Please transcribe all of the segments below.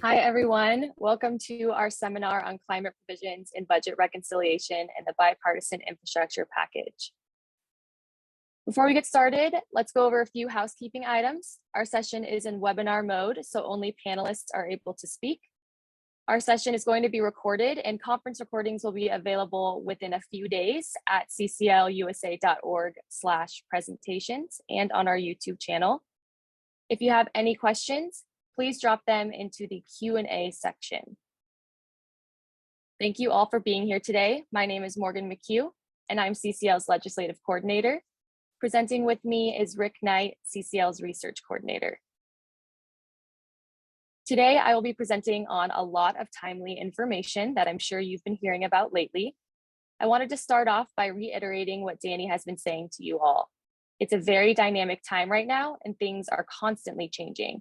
Hi, everyone. Welcome to our seminar on climate provisions in budget reconciliation and the bipartisan infrastructure package. Before we get started, let's go over a few housekeeping items. Our session is in webinar mode, so only panelists are able to speak. Our session is going to be recorded, and conference recordings will be available within a few days at cclusa.org/presentations and on our YouTube channel. If you have any questions, please drop them into the Q&A section. Thank you all for being here today. My name is Morgan McHugh, and I'm CCL's Legislative Coordinator. Presenting with me is Rick Knight, CCL's Research Coordinator. Today, I will be presenting on a lot of timely information that I'm sure you've been hearing about lately. I wanted to start off by reiterating what Danny has been saying to you all. It's a very dynamic time right now, and things are constantly changing.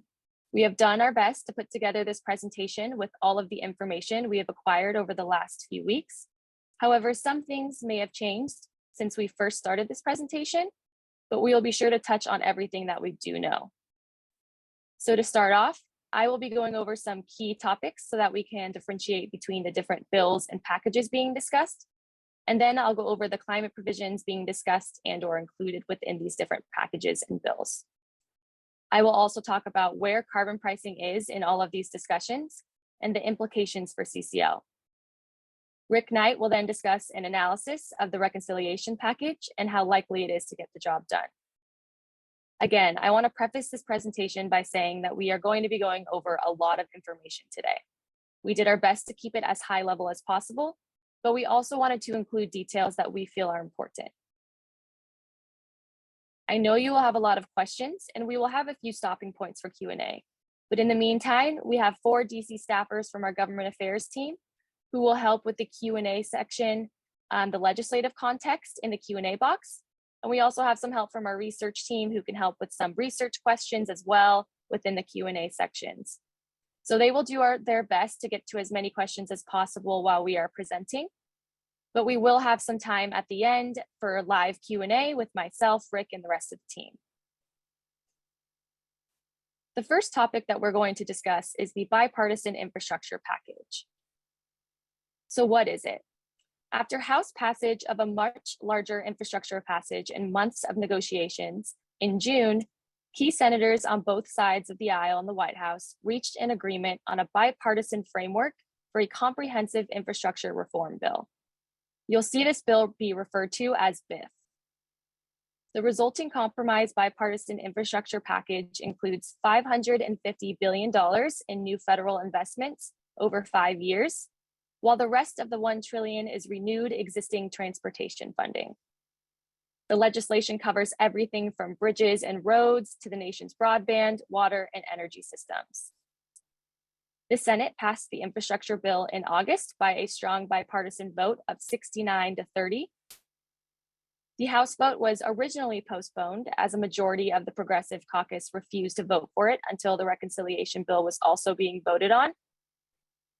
We have done our best to put together this presentation with all of the information we have acquired over the last few weeks. However, some things may have changed since we first started this presentation, but we will be sure to touch on everything that we do know. So to start off, I will be going over some key topics so that we can differentiate between the different bills and packages being discussed. And then I'll go over the climate provisions being discussed and/or included within these different packages and bills. I will also talk about where carbon pricing is in all of these discussions and the implications for CCL. Rick Knight will then discuss an analysis of the reconciliation package and how likely it is to get the job done. Again, I want to preface this presentation by saying that we are going to be going over a lot of information today. We did our best to keep it as high level as possible, but we also wanted to include details that we feel are important. I know you will have a lot of questions, and we will have a few stopping points for Q&A. But in the meantime, we have 4 DC staffers from our government affairs team who will help with the Q&A section, the legislative context in the Q&A box. And we also have some help from our research team who can help with some research questions as well within the Q&A sections. So they will do their best to get to as many questions as possible while we are presenting. But we will have some time at the end for live Q&A with myself, Rick, and the rest of the team. The first topic that we're going to discuss is the bipartisan infrastructure package. So what is it? After House passage of a much larger infrastructure package and months of negotiations, in June, key senators on both sides of the aisle in the White House reached an agreement on a bipartisan framework for a comprehensive infrastructure reform bill. You'll see this bill be referred to as BIF. The resulting compromise bipartisan infrastructure package includes $550 billion in new federal investments over 5 years, while the rest of the $1 trillion is renewed existing transportation funding. The legislation covers everything from bridges and roads to the nation's broadband, water, and energy systems. The Senate passed the infrastructure bill in August by a strong bipartisan vote of 69-30. The House vote was originally postponed as a majority of the Progressive Caucus refused to vote for it until the reconciliation bill was also being voted on.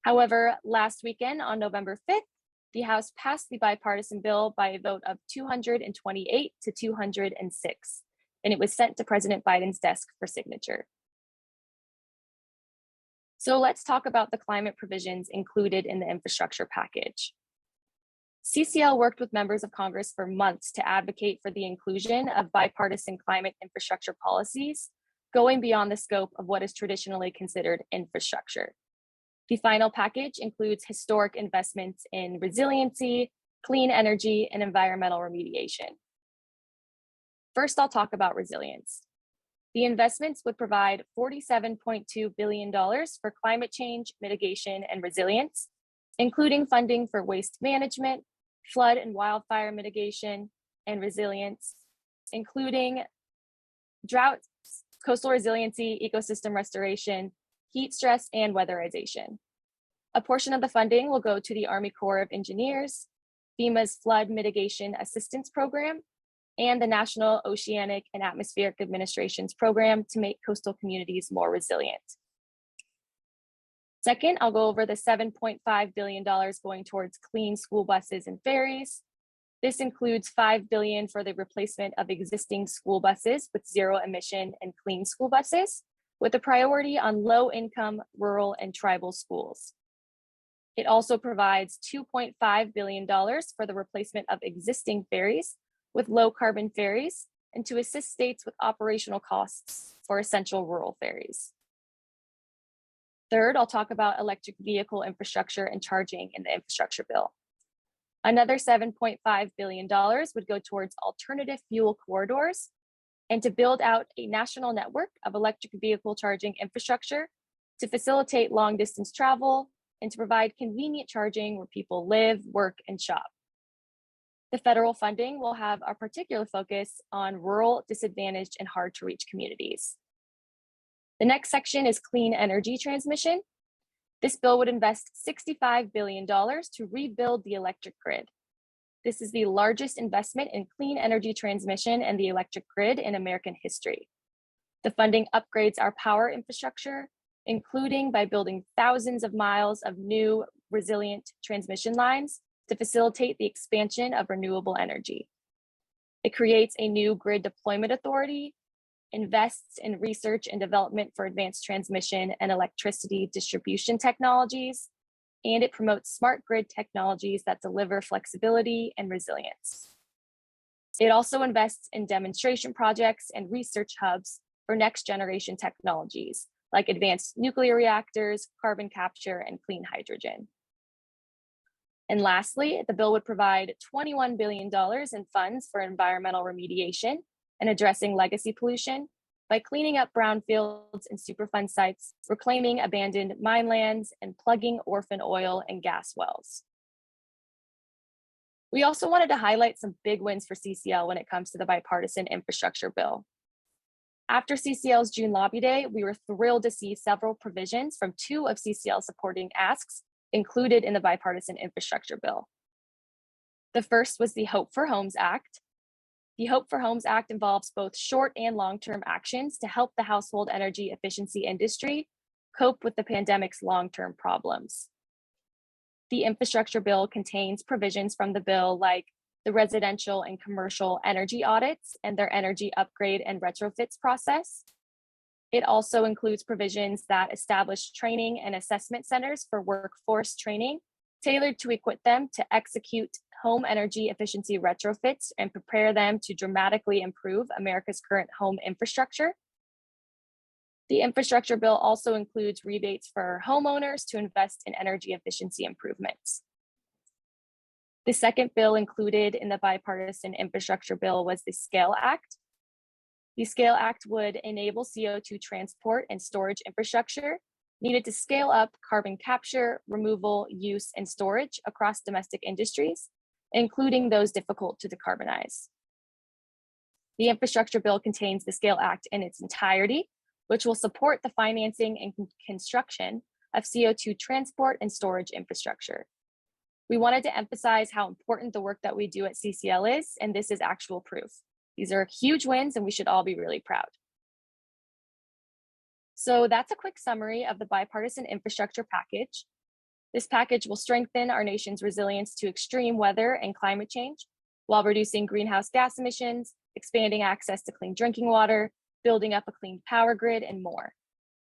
However, last weekend on November 5th, the House passed the bipartisan bill by a vote of 228-206, and it was sent to President Biden's desk for signature. So let's talk about the climate provisions included in the infrastructure package. CCL worked with members of Congress for months to advocate for the inclusion of bipartisan climate infrastructure policies, going beyond the scope of what is traditionally considered infrastructure. The final package includes historic investments in resiliency, clean energy, and environmental remediation. First, I'll talk about resilience. The investments would provide $47.2 billion for climate change, mitigation, and resilience, including funding for waste management, flood and wildfire mitigation, and resilience, including drought, coastal resiliency, ecosystem restoration, heat stress, and weatherization. A portion of the funding will go to the Army Corps of Engineers, FEMA's Flood Mitigation Assistance Program, and the National Oceanic and Atmospheric Administration's program to make coastal communities more resilient. Second, I'll go over the $7.5 billion going towards clean school buses and ferries. This includes $5 billion for the replacement of existing school buses with zero emission and clean school buses, with a priority on low-income, rural, and tribal schools. It also provides $2.5 billion for the replacement of existing ferries with low-carbon ferries and to assist states with operational costs for essential rural ferries. Third, I'll talk about electric vehicle infrastructure and charging in the infrastructure bill. Another $7.5 billion would go towards alternative fuel corridors and to build out a national network of electric vehicle charging infrastructure to facilitate long distance travel and to provide convenient charging where people live, work, and shop. The federal funding will have a particular focus on rural, disadvantaged, and hard to reach communities. The next section is clean energy transmission. This bill would invest $65 billion to rebuild the electric grid. This is the largest investment in clean energy transmission and the electric grid in American history. The funding upgrades our power infrastructure, including by building thousands of miles of new resilient transmission lines to facilitate the expansion of renewable energy. It creates a new grid deployment authority, invests in research and development for advanced transmission and electricity distribution technologies, and it promotes smart grid technologies that deliver flexibility and resilience. It also invests in demonstration projects and research hubs for next generation technologies, like advanced nuclear reactors, carbon capture, and clean hydrogen. And lastly, the bill would provide $21 billion in funds for environmental remediation and addressing legacy pollution by cleaning up brownfields and Superfund sites, reclaiming abandoned mine lands, and plugging orphan oil and gas wells. We also wanted to highlight some big wins for CCL when it comes to the bipartisan infrastructure bill. After CCL's June Lobby Day, we were thrilled to see several provisions from two of CCL's supporting asks included in the bipartisan infrastructure bill. The first was the Hope for Homes Act. The Hope for Homes Act involves both short and long-term actions to help the household energy efficiency industry cope with the pandemic's long-term problems. The infrastructure bill contains provisions from the bill like the residential and commercial energy audits and their energy upgrade and retrofits process. It also includes provisions that establish training and assessment centers for workforce training, tailored to equip them to execute home energy efficiency retrofits and prepare them to dramatically improve America's current home infrastructure. The infrastructure bill also includes rebates for homeowners to invest in energy efficiency improvements. The second bill included in the bipartisan infrastructure bill was the SCALE Act. The SCALE Act would enable CO2 transport and storage infrastructure needed to scale up carbon capture, removal, use, and storage across domestic industries, including those difficult to decarbonize. The infrastructure bill contains the SCALE Act in its entirety, which will support the financing and construction of CO2 transport and storage infrastructure. We wanted to emphasize how important the work that we do at CCL is, and this is actual proof. These are huge wins, and we should all be really proud. So that's a quick summary of the bipartisan infrastructure package. This package will strengthen our nation's resilience to extreme weather and climate change while reducing greenhouse gas emissions, expanding access to clean drinking water, building up a clean power grid, and more.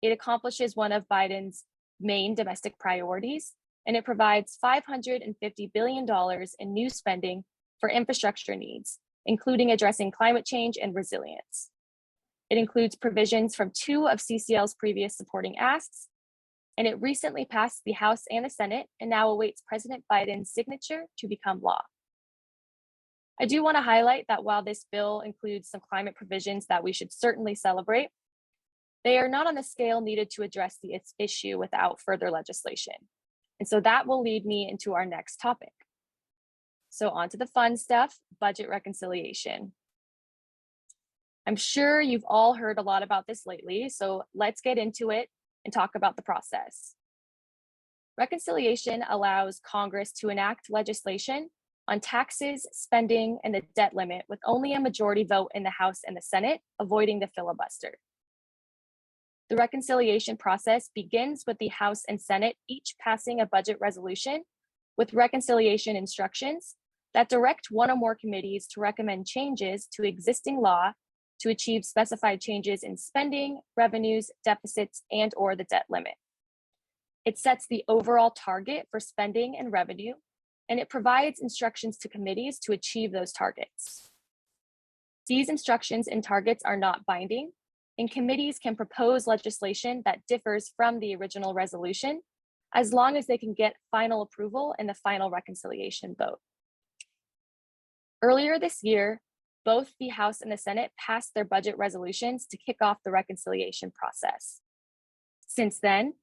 It accomplishes one of Biden's main domestic priorities, and it provides $550 billion in new spending for infrastructure needs, including addressing climate change and resilience. It includes provisions from two of CCL's previous supporting asks, and it recently passed the House and the Senate and now awaits President Biden's signature to become law. I do want to highlight that while this bill includes some climate provisions that we should certainly celebrate, they are not on the scale needed to address the issue without further legislation. And so that will lead me into our next topic. So on to the fun stuff, budget reconciliation. I'm sure you've all heard a lot about this lately, so let's get into it and talk about the process. Reconciliation allows Congress to enact legislation on taxes, spending, and the debt limit with only a majority vote in the House and the Senate, avoiding the filibuster. The reconciliation process begins with the House and Senate each passing a budget resolution with reconciliation instructions that direct one or more committees to recommend changes to existing law to achieve specified changes in spending, revenues, deficits, and/or the debt limit. It sets the overall target for spending and revenue, and it provides instructions to committees to achieve those targets. These instructions and targets are not binding, and committees can propose legislation that differs from the original resolution as long as they can get final approval in the final reconciliation vote. Earlier this year, both the House and the Senate passed their budget resolutions to kick off the reconciliation process. Since then,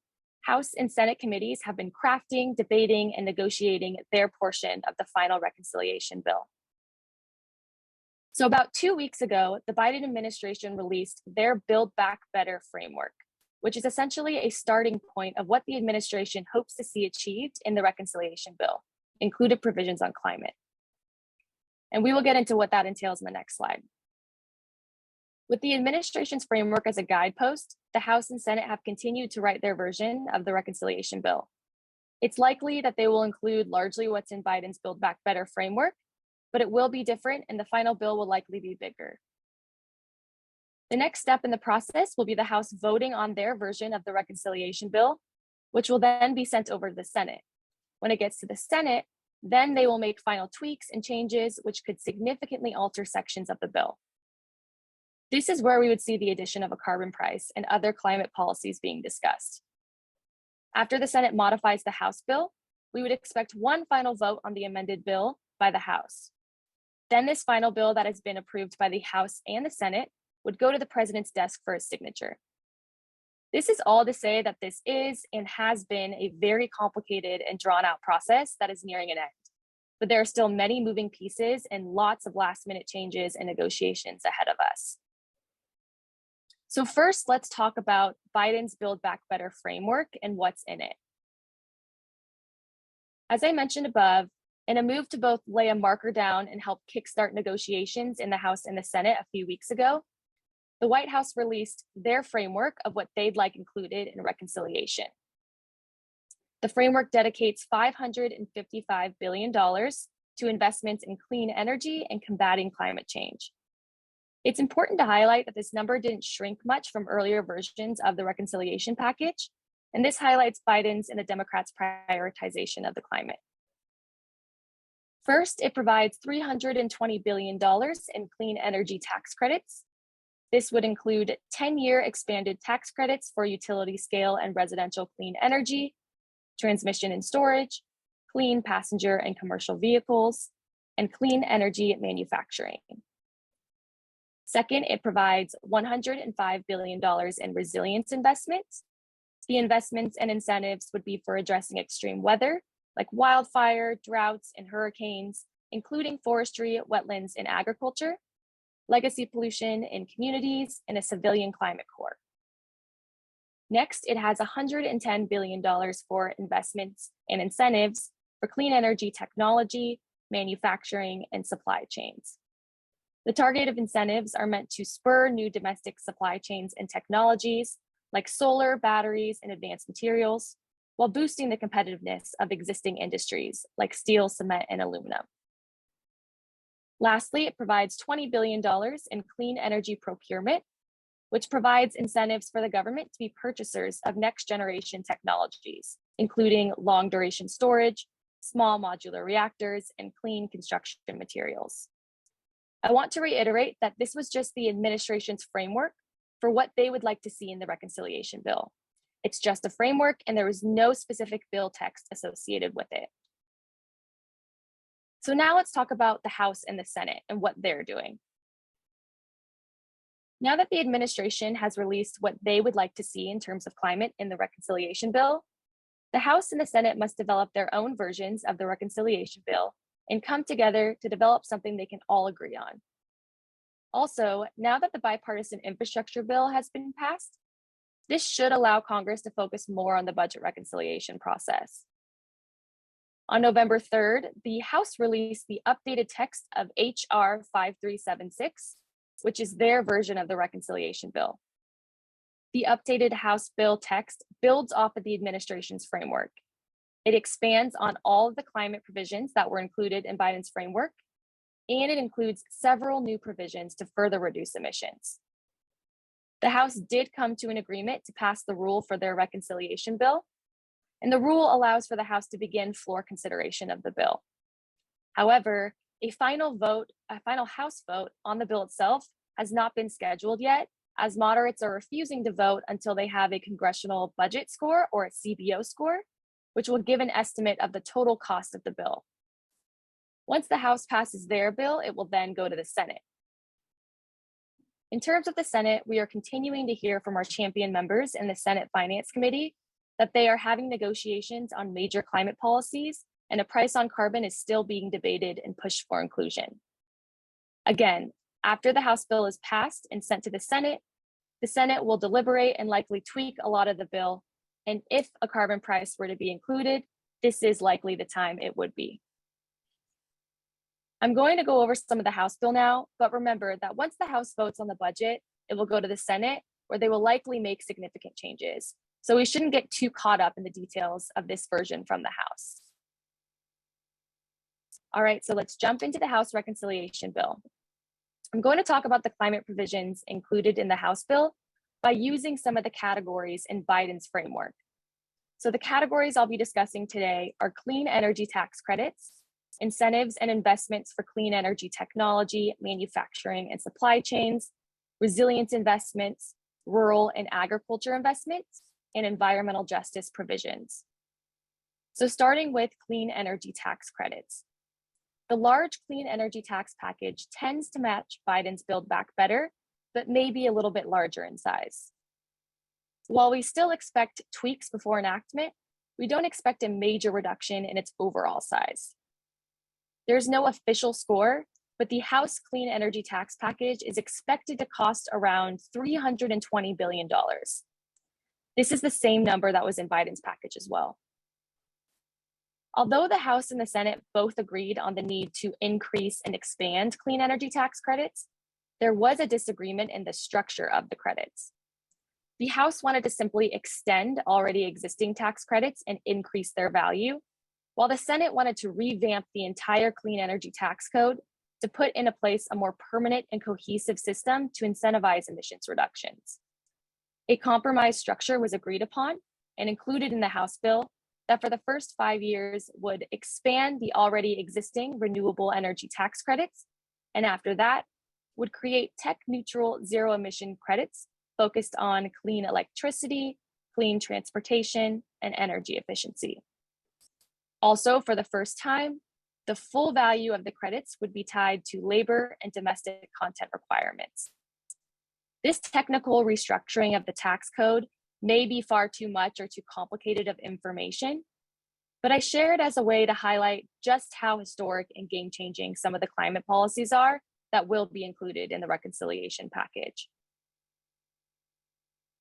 House and Senate committees have been crafting, debating, and negotiating their portion of the final reconciliation bill. So about 2 weeks ago, the Biden administration released their Build Back Better framework, which is essentially a starting point of what the administration hopes to see achieved in the reconciliation bill, included provisions on climate. And we will get into what that entails in the next slide. With the administration's framework as a guidepost, the House and Senate have continued to write their version of the reconciliation bill. It's likely that they will include largely what's in Biden's Build Back Better framework, but it will be different and the final bill will likely be bigger. The next step in the process will be the House voting on their version of the reconciliation bill, which will then be sent over to the Senate. When it gets to the Senate, then they will make final tweaks and changes which could significantly alter sections of the bill. This is where we would see the addition of a carbon price and other climate policies being discussed. After the Senate modifies the House bill, we would expect one final vote on the amended bill by the House. Then this final bill that has been approved by the House and the Senate would go to the president's desk for his signature. This is all to say that this is and has been a very complicated and drawn out process that is nearing an end. But there are still many moving pieces and lots of last minute changes and negotiations ahead of us. So first, let's talk about Biden's Build Back Better framework and what's in it. As I mentioned above, in a move to both lay a marker down and help kickstart negotiations in the House and the Senate a few weeks ago, the White House released their framework of what they'd like included in reconciliation. The framework dedicates $555 billion to investments in clean energy and combating climate change. It's important to highlight that this number didn't shrink much from earlier versions of the reconciliation package, and this highlights Biden's and the Democrats' prioritization of the climate. First, it provides $320 billion in clean energy tax credits. This would include 10-year expanded tax credits for utility scale and residential clean energy, transmission and storage, clean passenger and commercial vehicles, and clean energy manufacturing. Second, it provides $105 billion in resilience investments. The investments and incentives would be for addressing extreme weather, like wildfire, droughts, and hurricanes, including forestry, wetlands, and agriculture, legacy pollution in communities, and a civilian climate corps. Next, it has $110 billion for investments and incentives for clean energy technology, manufacturing, and supply chains. The targeted incentives are meant to spur new domestic supply chains and technologies like solar, batteries, and advanced materials, while boosting the competitiveness of existing industries like steel, cement, and aluminum. Lastly, it provides $20 billion in clean energy procurement, which provides incentives for the government to be purchasers of next generation technologies, including long duration storage, small modular reactors, and clean construction materials. I want to reiterate that this was just the administration's framework for what they would like to see in the reconciliation bill. It's just a framework and there was no specific bill text associated with it. So now let's talk about the House and the Senate and what they're doing. Now that the administration has released what they would like to see in terms of climate in the reconciliation bill, the House and the Senate must develop their own versions of the reconciliation bill and come together to develop something they can all agree on. Also, now that the bipartisan infrastructure bill has been passed, this should allow Congress to focus more on the budget reconciliation process. On November 3rd, the House released the updated text of HR 5376, which is their version of the reconciliation bill. The updated House bill text builds off of the administration's framework. It expands on all of the climate provisions that were included in Biden's framework, and it includes several new provisions to further reduce emissions. The House did come to an agreement to pass the rule for their reconciliation bill, and the rule allows for the House to begin floor consideration of the bill. However, a final House vote on the bill itself has not been scheduled yet, as moderates are refusing to vote until they have a congressional budget score, or a CBO score, which will give an estimate of the total cost of the bill. Once the House passes their bill, it will then go to the Senate. In terms of the Senate, we are continuing to hear from our champion members in the Senate Finance Committee that they are having negotiations on major climate policies, and a price on carbon is still being debated and pushed for inclusion. Again, after the House bill is passed and sent to the Senate will deliberate and likely tweak a lot of the bill. And if a carbon price were to be included, this is likely the time it would be. I'm going to go over some of the House bill now, but remember that once the House votes on the budget, it will go to the Senate, where they will likely make significant changes. So we shouldn't get too caught up in the details of this version from the House. All right, so let's jump into the House reconciliation bill. I'm going to talk about the climate provisions included in the House bill by using some of the categories in Biden's framework. So the categories I'll be discussing today are clean energy tax credits, incentives and investments for clean energy technology, manufacturing and supply chains, resilience investments, rural and agriculture investments, and environmental justice provisions. So starting with clean energy tax credits. The large clean energy tax package tends to match Biden's Buildback better, but may be a little bit larger in size. While we still expect tweaks before enactment, we don't expect a major reduction in its overall size. There's no official score, but the House Clean Energy Tax Package is expected to cost around $320 billion. This is the same number that was in Biden's package as well. Although the House and the Senate both agreed on the need to increase and expand clean energy tax credits, there was a disagreement in the structure of the credits. The House wanted to simply extend already existing tax credits and increase their value, while the Senate wanted to revamp the entire clean energy tax code to put into place a more permanent and cohesive system to incentivize emissions reductions. A compromise structure was agreed upon and included in the House bill that for the first 5 years would expand the already existing renewable energy tax credits, and after that would create tech-neutral zero-emission credits focused on clean electricity, clean transportation, and energy efficiency. Also, for the first time, the full value of the credits would be tied to labor and domestic content requirements. This technical restructuring of the tax code may be far too much or too complicated of information, but I share it as a way to highlight just how historic and game-changing some of the climate policies are that will be included in the reconciliation package.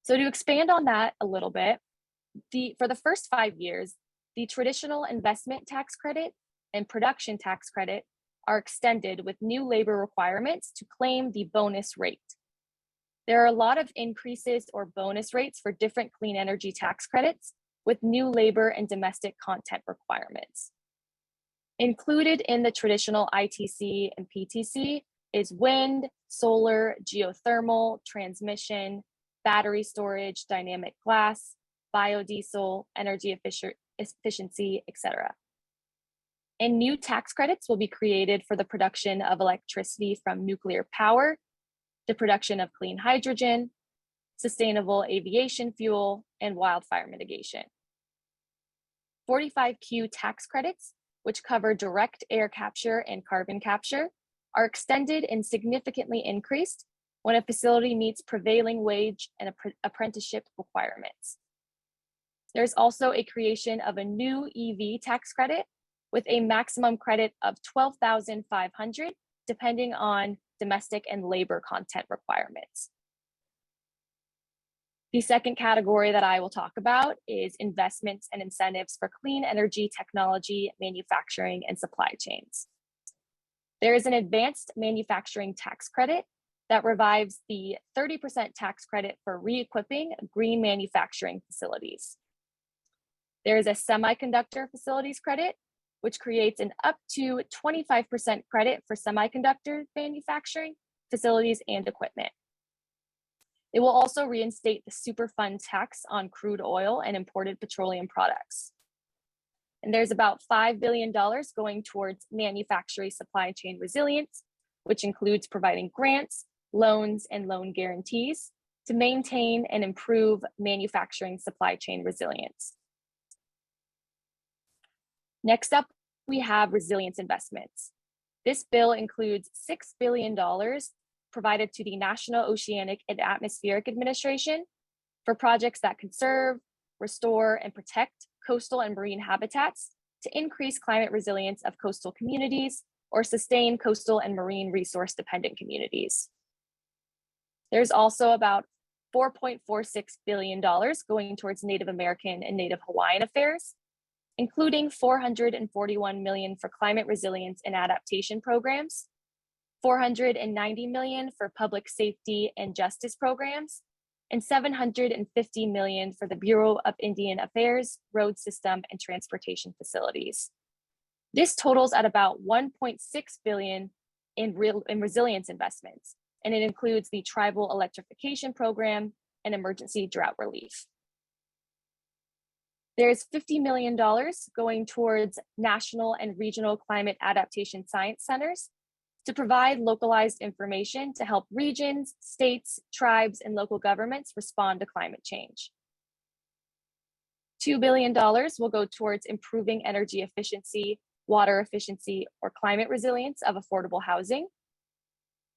So to expand on that a little bit, for the first 5 years, the traditional investment tax credit and production tax credit are extended with new labor requirements to claim the bonus rate. There are a lot of increases or bonus rates for different clean energy tax credits with new labor and domestic content requirements. Included in the traditional ITC and PTC is wind, solar, geothermal, transmission, battery storage, dynamic glass, biodiesel, energy efficiency, etc. And new tax credits will be created for the production of electricity from nuclear power, the production of clean hydrogen, sustainable aviation fuel, and wildfire mitigation. 45Q tax credits, which cover direct air capture and carbon capture, are extended and significantly increased when a facility meets prevailing wage and apprenticeship requirements. There's also a creation of a new EV tax credit with a maximum credit of $12,500, depending on domestic and labor content requirements. The second category that I will talk about is investments and incentives for clean energy technology, manufacturing, and supply chains. There is an advanced manufacturing tax credit that revives the 30% tax credit for re-equipping green manufacturing facilities. There is a semiconductor facilities credit, which creates an up to 25% credit for semiconductor manufacturing facilities and equipment. It will also reinstate the Superfund tax on crude oil and imported petroleum products. And there's about $5 billion going towards manufacturing supply chain resilience, which includes providing grants, loans, and loan guarantees to maintain and improve manufacturing supply chain resilience. Next up, we have resilience investments. This bill includes $6 billion provided to the National Oceanic and Atmospheric Administration for projects that conserve, restore, and protect coastal and marine habitats to increase climate resilience of coastal communities or sustain coastal and marine resource-dependent communities. There's also about $4.46 billion going towards Native American and Native Hawaiian affairs, including $441 million for climate resilience and adaptation programs, $490 million for public safety and justice programs, and $750 million for the Bureau of Indian Affairs, road system, and transportation facilities. This totals at about $1.6 billion in resilience investments, and it includes the tribal electrification program and emergency drought relief. There's $50 million going towards national and regional climate adaptation science centers to provide localized information to help regions, states, tribes, and local governments respond to climate change. $2 billion will go towards improving energy efficiency, water efficiency, or climate resilience of affordable housing.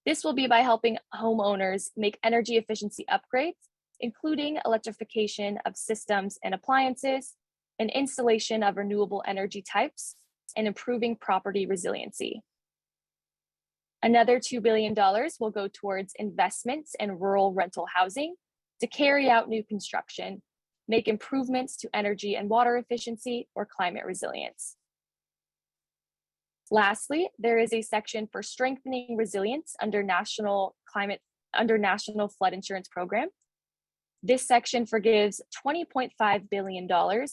This will be by helping homeowners make energy efficiency upgrades, including electrification of systems and appliances, and installation of renewable energy types, and improving property resiliency. Another $2 billion will go towards investments in rural rental housing to carry out new construction, make improvements to energy and water efficiency, or climate resilience. Lastly, there is a section for strengthening resilience under National Flood Insurance Program. This section forgives $20.5 billion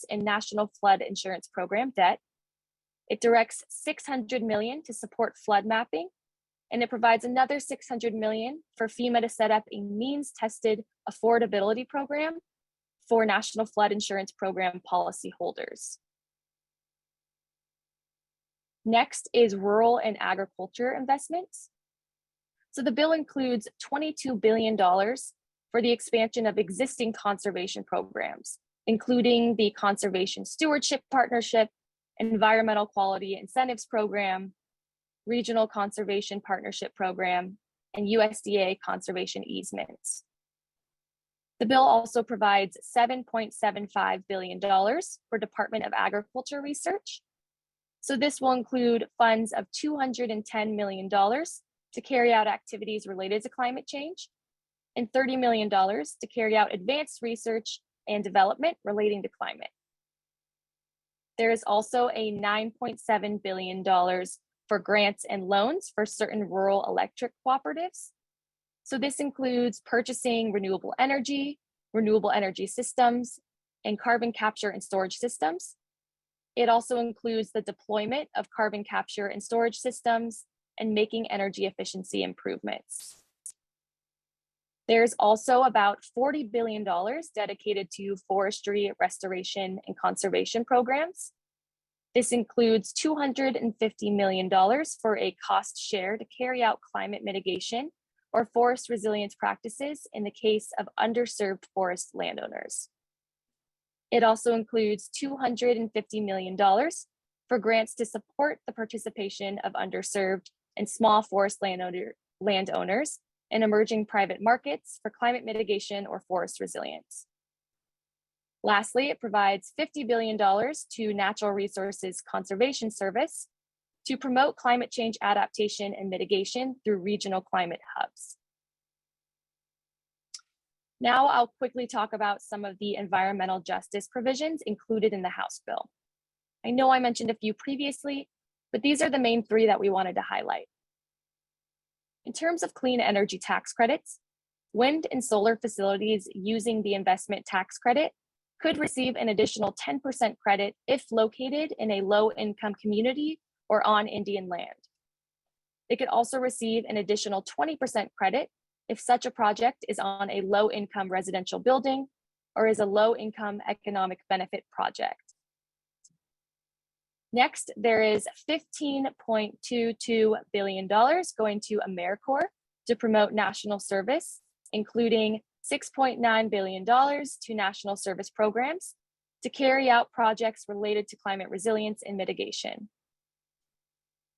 in National Flood Insurance Program debt. It directs $600 million to support flood mapping, and it provides another $600 million for FEMA to set up a means-tested affordability program for National Flood Insurance Program policyholders. Next is rural and agriculture investments. So the bill includes $22 billion for the expansion of existing conservation programs, including the Conservation Stewardship Partnership, Environmental Quality Incentives Program, Regional Conservation Partnership Program, and USDA conservation easements. The bill also provides $7.75 billion for Department of Agriculture research. So this will include funds of $210 million to carry out activities related to climate change, and $30 million to carry out advanced research and development relating to climate. There is also a $9.7 billion for grants and loans for certain rural electric cooperatives. So this includes purchasing renewable energy systems, and carbon capture and storage systems. It also includes the deployment of carbon capture and storage systems and making energy efficiency improvements. There's also about $40 billion dedicated to forestry restoration and conservation programs. This includes $250 million for a cost share to carry out climate mitigation or forest resilience practices in the case of underserved forest landowners. It also includes $250 million for grants to support the participation of underserved and small forest landowners in emerging private markets for climate mitigation or forest resilience. Lastly, it provides $50 billion to Natural Resources Conservation Service to promote climate change adaptation and mitigation through regional climate hubs. Now I'll quickly talk about some of the environmental justice provisions included in the House bill. I know I mentioned a few previously, but these are the main three that we wanted to highlight. In terms of clean energy tax credits, wind and solar facilities using the investment tax credit could receive an additional 10% credit if located in a low-income community or on Indian land. They could also receive an additional 20% credit if such a project is on a low-income residential building or is a low-income economic benefit project. Next, there is $15.22 billion going to AmeriCorps to promote national service, including $6.9 billion to national service programs to carry out projects related to climate resilience and mitigation.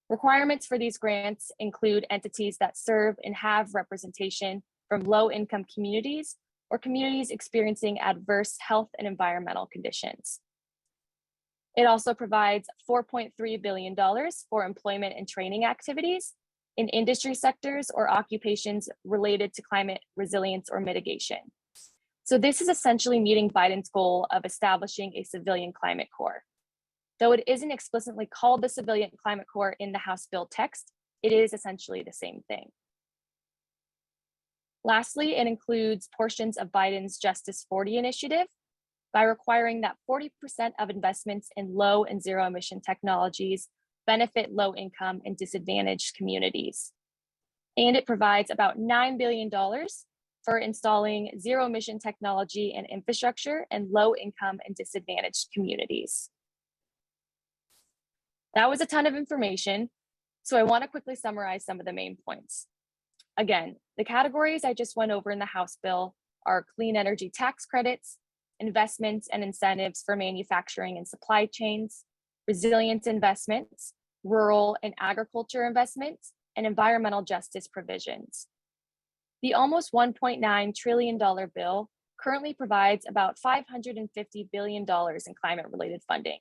Requirements for these grants include entities that serve and have representation from low-income communities or communities experiencing adverse health and environmental conditions. It also provides $4.3 billion for employment and training activities in industry sectors or occupations related to climate resilience or mitigation. So this is essentially meeting Biden's goal of establishing a civilian climate corps. Though it isn't explicitly called the Civilian Climate Corps in the House bill text, it is essentially the same thing. Lastly, it includes portions of Biden's Justice 40 initiative by requiring that 40% of investments in low and zero emission technologies benefit low income and disadvantaged communities. And it provides about $9 billion for installing zero emission technology and infrastructure in low income and disadvantaged communities. That was a ton of information, so I want to quickly summarize some of the main points. Again, the categories I just went over in the House bill are clean energy tax credits, investments and incentives for manufacturing and supply chains, resilience investments, rural and agriculture investments, and environmental justice provisions. The almost $1.9 trillion bill currently provides about $550 billion in climate-related funding,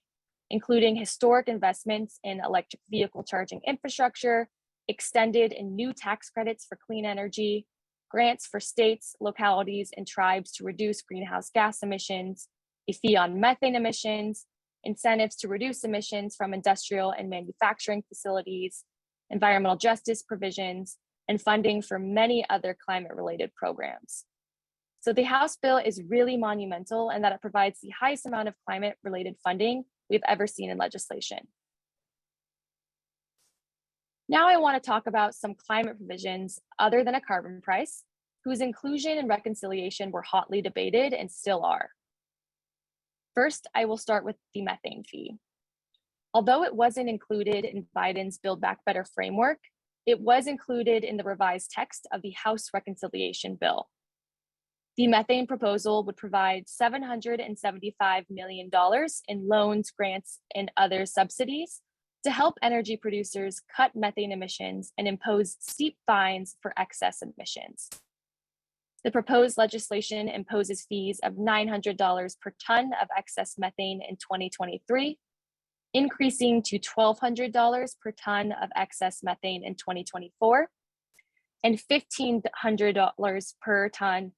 including historic investments in electric vehicle charging infrastructure, extended and new tax credits for clean energy, grants for states, localities, and tribes to reduce greenhouse gas emissions, a fee on methane emissions, incentives to reduce emissions from industrial and manufacturing facilities, environmental justice provisions, and funding for many other climate-related programs. So the House bill is really monumental in that it provides the highest amount of climate-related funding we've ever seen in legislation. Now I want to talk about some climate provisions other than a carbon price, whose inclusion and reconciliation were hotly debated and still are. First, I will start with the methane fee. Although it wasn't included in Biden's Build Back Better framework, it was included in the revised text of the House reconciliation bill. The methane proposal would provide $775 million in loans, grants, and other subsidies to help energy producers cut methane emissions and impose steep fines for excess emissions. The proposed legislation imposes fees of $900 per ton of excess methane in 2023, increasing to $1,200 per ton of excess methane in 2024, and $1,500 per ton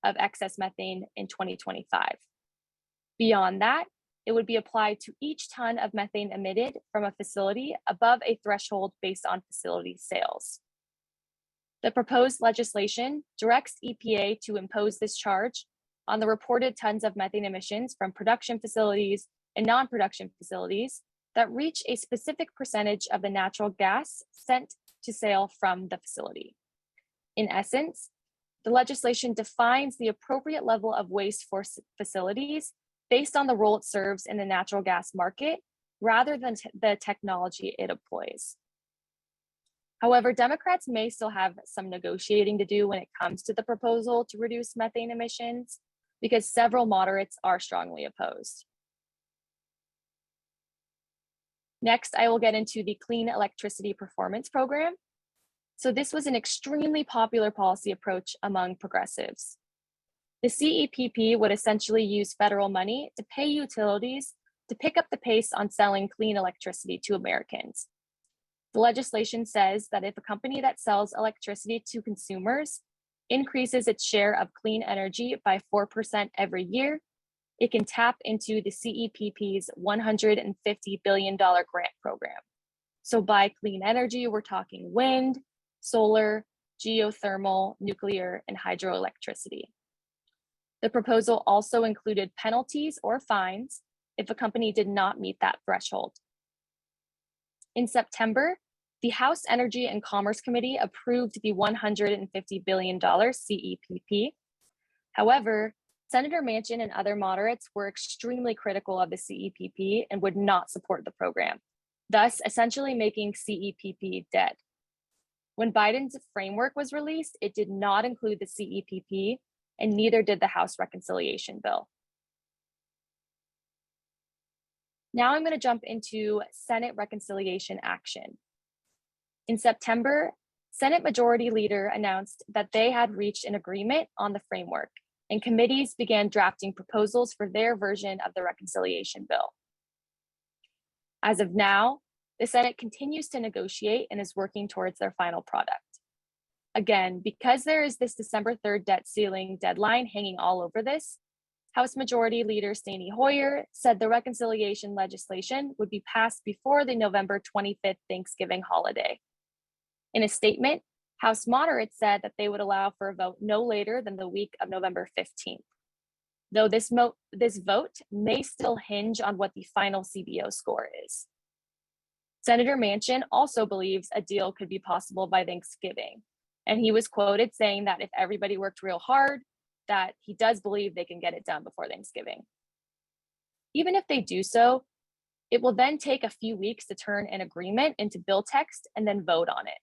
of excess methane in 2025. Beyond that, it would be applied to each ton of methane emitted from a facility above a threshold based on facility sales. The proposed legislation directs EPA to impose this charge on the reported tons of methane emissions from production facilities and non-production facilities that reach a specific percentage of the natural gas sent to sale from the facility. In essence, the legislation defines the appropriate level of waste for facilities based on the role it serves in the natural gas market rather than the technology it employs. However, Democrats may still have some negotiating to do when it comes to the proposal to reduce methane emissions because several moderates are strongly opposed. Next, I will get into the Clean Electricity Performance Program. So this was an extremely popular policy approach among progressives. The CEPP would essentially use federal money to pay utilities to pick up the pace on selling clean electricity to Americans. The legislation says that if a company that sells electricity to consumers increases its share of clean energy by 4% every year, it can tap into the CEPP's $150 billion grant program. So by clean energy, we're talking wind, solar, geothermal, nuclear, and hydroelectricity. The proposal also included penalties or fines if a company did not meet that threshold. In September, the House Energy and Commerce Committee approved the $150 billion CEPP. However, Senator Manchin and other moderates were extremely critical of the CEPP and would not support the program, thus essentially making CEPP dead. When Biden's framework was released, it did not include the CEPP, and neither did the House Reconciliation Bill. Now I'm going to jump into Senate reconciliation action. In September, Senate Majority Leader announced that they had reached an agreement on the framework, and committees began drafting proposals for their version of the reconciliation bill. As of now, the Senate continues to negotiate and is working towards their final product. Again, because there is this December 3rd debt ceiling deadline hanging all over this, House Majority Leader Steny Hoyer said the reconciliation legislation would be passed before the November 25th Thanksgiving holiday. In a statement, House moderates said that they would allow for a vote no later than the week of November 15th, though this vote may still hinge on what the final CBO score is. Senator Manchin also believes a deal could be possible by Thanksgiving, and he was quoted saying that if everybody worked real hard, that he does believe they can get it done before Thanksgiving. Even if they do so, it will then take a few weeks to turn an agreement into bill text and then vote on it.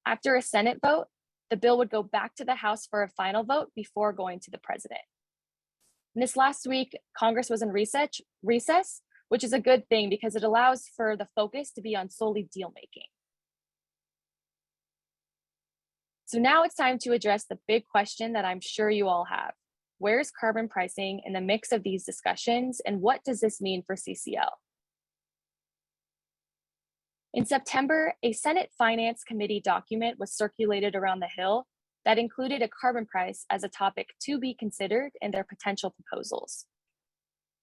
After a Senate vote, the bill would go back to the House for a final vote before going to the president. And this last week, Congress was in recess, which is a good thing because it allows for the focus to be on solely deal making. So now it's time to address the big question that I'm sure you all have. Where's carbon pricing in the mix of these discussions, and what does this mean for CCL? In September, a Senate Finance Committee document was circulated around the Hill that included a carbon price as a topic to be considered in their potential proposals.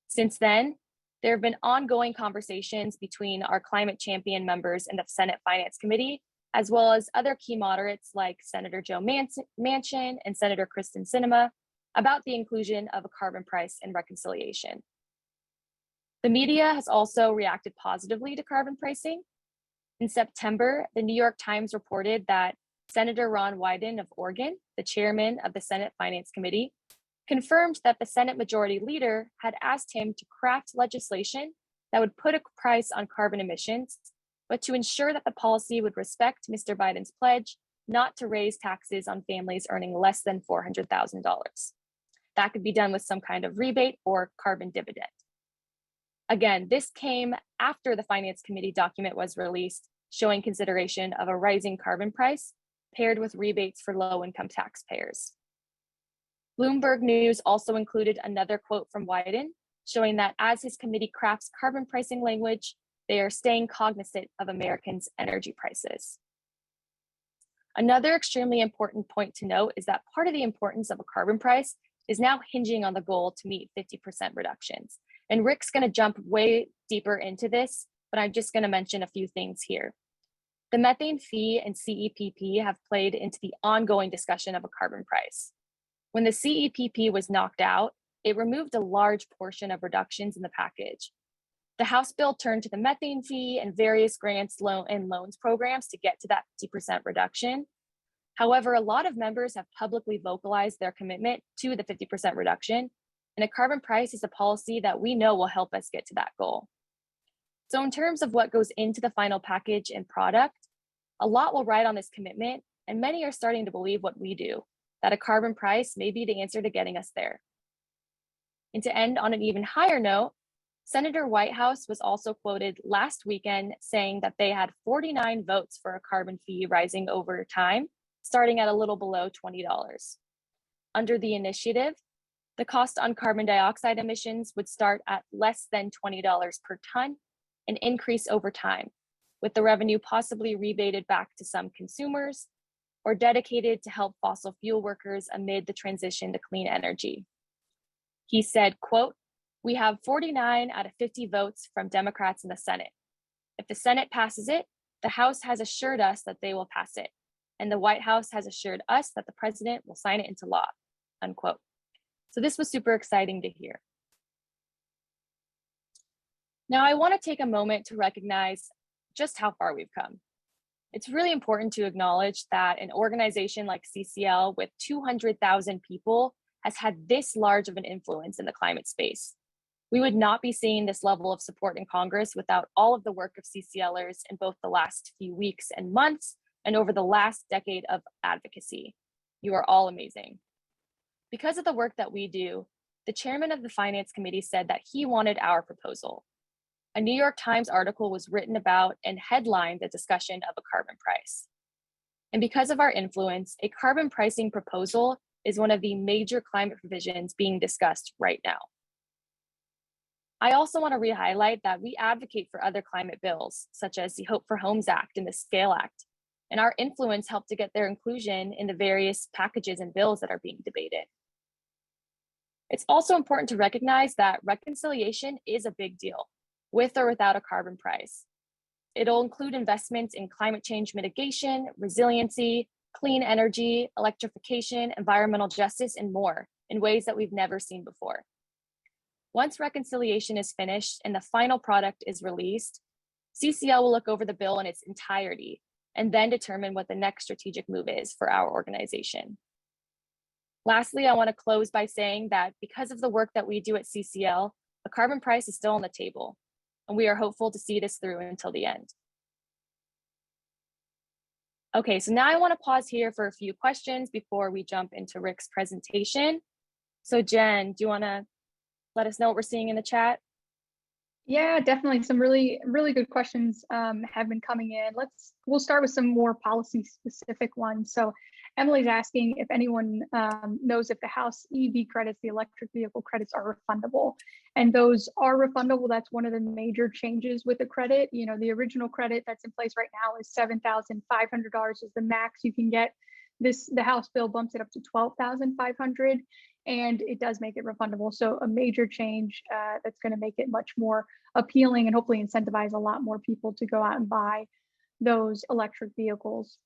Since then, there have been ongoing conversations between our climate champion members in the Senate Finance Committee, as well as other key moderates like Senator Joe Manchin and Senator Kristen Sinema, about the inclusion of a carbon price in reconciliation. The media has also reacted positively to carbon pricing. In September, the New York Times reported that Senator Ron Wyden of Oregon, the chairman of the Senate Finance Committee, confirmed that the Senate Majority Leader had asked him to craft legislation that would put a price on carbon emissions, but to ensure that the policy would respect Mr. Biden's pledge not to raise taxes on families earning less than $400,000. That could be done with some kind of rebate or carbon dividend. Again, this came after the Finance Committee document was released, showing consideration of a rising carbon price paired with rebates for low-income taxpayers. Bloomberg News also included another quote from Wyden, showing that as his committee crafts carbon pricing language, they are staying cognizant of Americans' energy prices. Another extremely important point to note is that part of the importance of a carbon price is now hinging on the goal to meet 50% reductions. And Rick's going to jump way deeper into this, but I'm just going to mention a few things here. The methane fee and CEPP have played into the ongoing discussion of a carbon price. When the CEPP was knocked out, it removed a large portion of reductions in the package. The House bill turned to the methane fee and various grants and loans programs to get to that 50% reduction. However, a lot of members have publicly vocalized their commitment to the 50% reduction, and a carbon price is a policy that we know will help us get to that goal. So in terms of what goes into the final package and product, a lot will ride on this commitment, and many are starting to believe what we do, that a carbon price may be the answer to getting us there. And to end on an even higher note, Senator Whitehouse was also quoted last weekend saying that they had 49 votes for a carbon fee rising over time, starting at a little below $20. Under the initiative, the cost on carbon dioxide emissions would start at less than $20 per ton and increase over time, with the revenue possibly rebated back to some consumers or dedicated to help fossil fuel workers amid the transition to clean energy. He said, quote, "We have 49 out of 50 votes from Democrats in the Senate. If the Senate passes it, the House has assured us that they will pass it, and the White House has assured us that the president will sign it into law," unquote. So this was super exciting to hear. Now I want to take a moment to recognize just how far we've come. It's really important to acknowledge that an organization like CCL with 200,000 people has had this large of an influence in the climate space. We would not be seeing this level of support in Congress without all of the work of CCLers in both the last few weeks and months and over the last decade of advocacy. You are all amazing. Because of the work that we do, the chairman of the Finance Committee said that he wanted our proposal. A New York Times article was written about and headlined the discussion of a carbon price. And because of our influence, a carbon pricing proposal is one of the major climate provisions being discussed right now. I also want to re-highlight that we advocate for other climate bills, such as the Hope for Homes Act and the SCALE Act, and our influence helped to get their inclusion in the various packages and bills that are being debated. It's also important to recognize that reconciliation is a big deal, with or without a carbon price. It'll include investments in climate change mitigation, resiliency, clean energy, electrification, environmental justice, and more in ways that we've never seen before. Once reconciliation is finished and the final product is released, CCL will look over the bill in its entirety and then determine what the next strategic move is for our organization. Lastly, I want to close by saying that because of the work that we do at CCL, a carbon price is still on the table, and we are hopeful to see this through until the end. Okay, so now I want to pause here for a few questions before we jump into Rick's presentation. So Jen, do you want to let us know what we're seeing in the chat? Yeah, definitely. Some really good questions have been coming in. We'll start with some more policy specific ones. So Emily's asking if anyone knows if the House EV credits, the electric vehicle credits, are refundable. And those are refundable. That's one of the major changes with the credit. You know, the original credit that's in place right now is $7,500 is the max you can get. The House bill bumps it up to $12,500, and it does make it refundable. So a major change that's going to make it much more appealing and hopefully incentivize a lot more people to go out and buy those electric vehicles.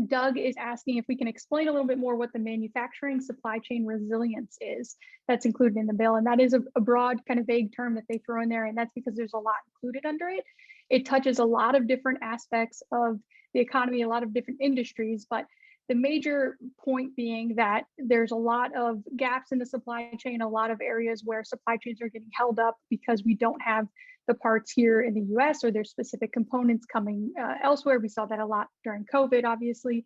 Doug is asking if we can explain a little bit more what the manufacturing supply chain resilience is that's included in the bill. And that is a broad kind of vague term that they throw in there. And that's because there's a lot included under it. It touches a lot of different aspects of the economy, a lot of different industries, but the major point being that there's a lot of gaps in the supply chain, a lot of areas where supply chains are getting held up because we don't have the parts here in the US, or there's specific components coming elsewhere. We saw that a lot during COVID, obviously,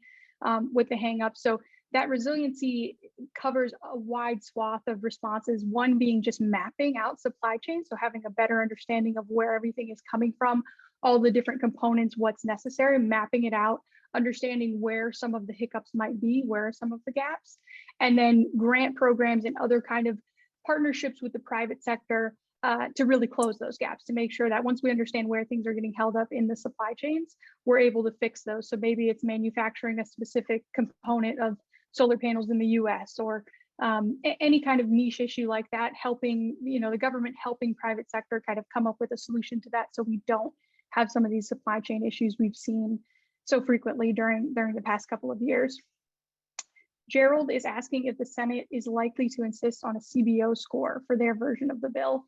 with the hang-up. So that resiliency covers a wide swath of responses, one being just mapping out supply chains, so having a better understanding of where everything is coming from, all the different components, what's necessary, mapping it out, understanding where some of the hiccups might be, where are some of the gaps, and then grant programs and other kind of partnerships with the private sector to really close those gaps, to make sure that once we understand where things are getting held up in the supply chains, we're able to fix those. So maybe it's manufacturing a specific component of solar panels in the US, or any kind of niche issue like that, helping, the government helping private sector kind of come up with a solution to that, so we don't have some of these supply chain issues we've seen so frequently during the past couple of years. Gerald is asking if the Senate is likely to insist on a CBO score for their version of the bill.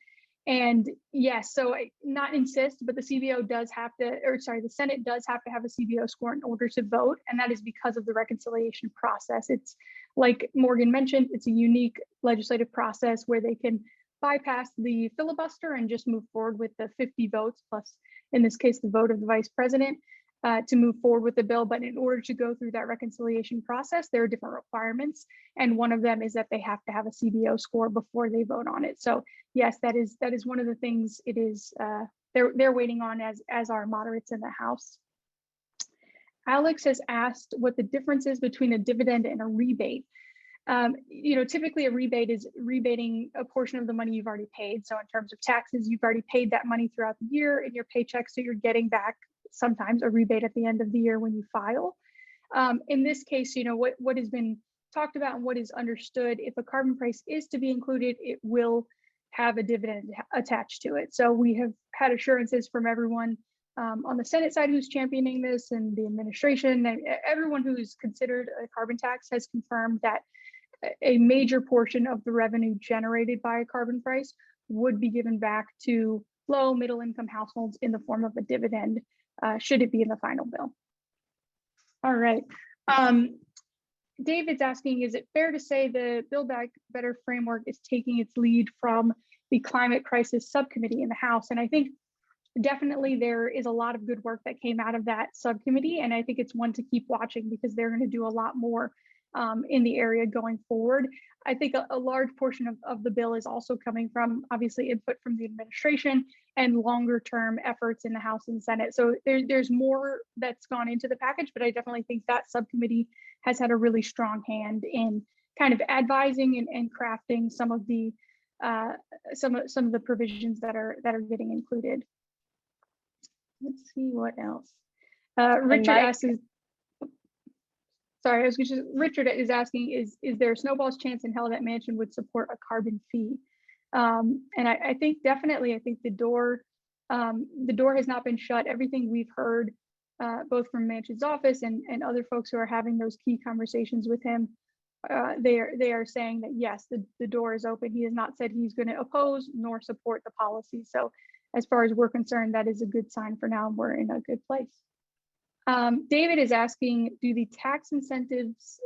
And yes, so not insist, but the CBO does have to, the Senate does have to have a CBO score in order to vote. And that is because of the reconciliation process. It's like Morgan mentioned, it's a unique legislative process where they can bypass the filibuster and just move forward with the 50 votes, plus in this case, the vote of the vice president, to move forward with the bill. But in order to go through that reconciliation process, there are different requirements. And one of them is that they have to have a CBO score before they vote on it. So yes, that is one of the things it is they're waiting on, as are moderates in the House. Alex has asked what the difference is between a dividend and a rebate. Typically a rebate is rebating a portion of the money you've already paid. So in terms of taxes, you've already paid that money throughout the year in your paycheck, so you're getting back sometimes a rebate at the end of the year when you file. In this case, what has been talked about and what is understood, if a carbon price is to be included, it will have a dividend attached to it. So we have had assurances from everyone on the Senate side who's championing this, and the administration, and everyone who's considered a carbon tax has confirmed that a major portion of the revenue generated by a carbon price would be given back to low middle income households in the form of a dividend, should it be in the final bill. All right. David's asking, is it fair to say the Buildback Better framework is taking its lead from the climate crisis subcommittee in the House? And I think definitely there is a lot of good work that came out of that subcommittee. And I think it's one to keep watching because they're going to do a lot more in the area going forward. I think a large portion of the bill is also coming from obviously input from the administration and longer term efforts in the House and Senate. So there's more that's gone into the package, but I definitely think that subcommittee has had a really strong hand in kind of advising and crafting some of the provisions that are getting included. Let's see what else. Richard asks, sorry, Richard is asking, is there a snowball's chance in hell that Manchin would support a carbon fee? And I think definitely, I think the door has not been shut. Everything we've heard, both from Manchin's office and other folks who are having those key conversations with him, they are saying that yes, the door is open. He has not said he's going to oppose nor support the policy. So as far as we're concerned, that is a good sign for now, and we're in a good place. David is asking, do the tax incentives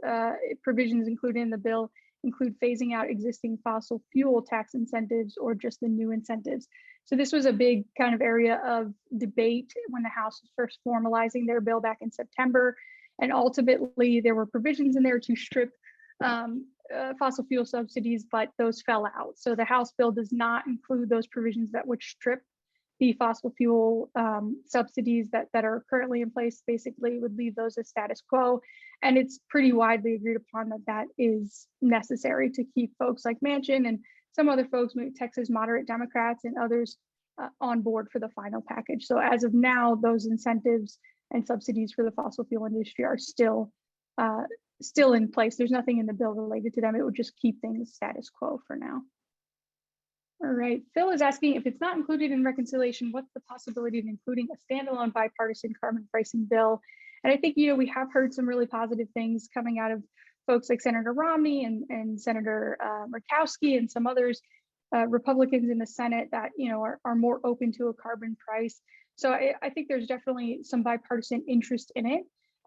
provisions included in the bill include phasing out existing fossil fuel tax incentives or just the new incentives? So this was a big kind of area of debate when the House was first formalizing their bill back in September. And ultimately, there were provisions in there to strip fossil fuel subsidies, but those fell out. So the House bill does not include those provisions that would strip the fossil fuel subsidies that are currently in place. Basically would leave those as status quo. And it's pretty widely agreed upon that that is necessary to keep folks like Manchin and some other folks, maybe Texas moderate Democrats and others on board for the final package. So as of now, those incentives and subsidies for the fossil fuel industry are still in place. There's nothing in the bill related to them. It would just keep things status quo for now. All right, Phil is asking, if it's not included in reconciliation, what's the possibility of including a standalone bipartisan carbon pricing bill? And I think, we have heard some really positive things coming out of folks like Senator Romney and Senator Murkowski and some others, Republicans in the Senate that, are more open to a carbon price. So I think there's definitely some bipartisan interest in it.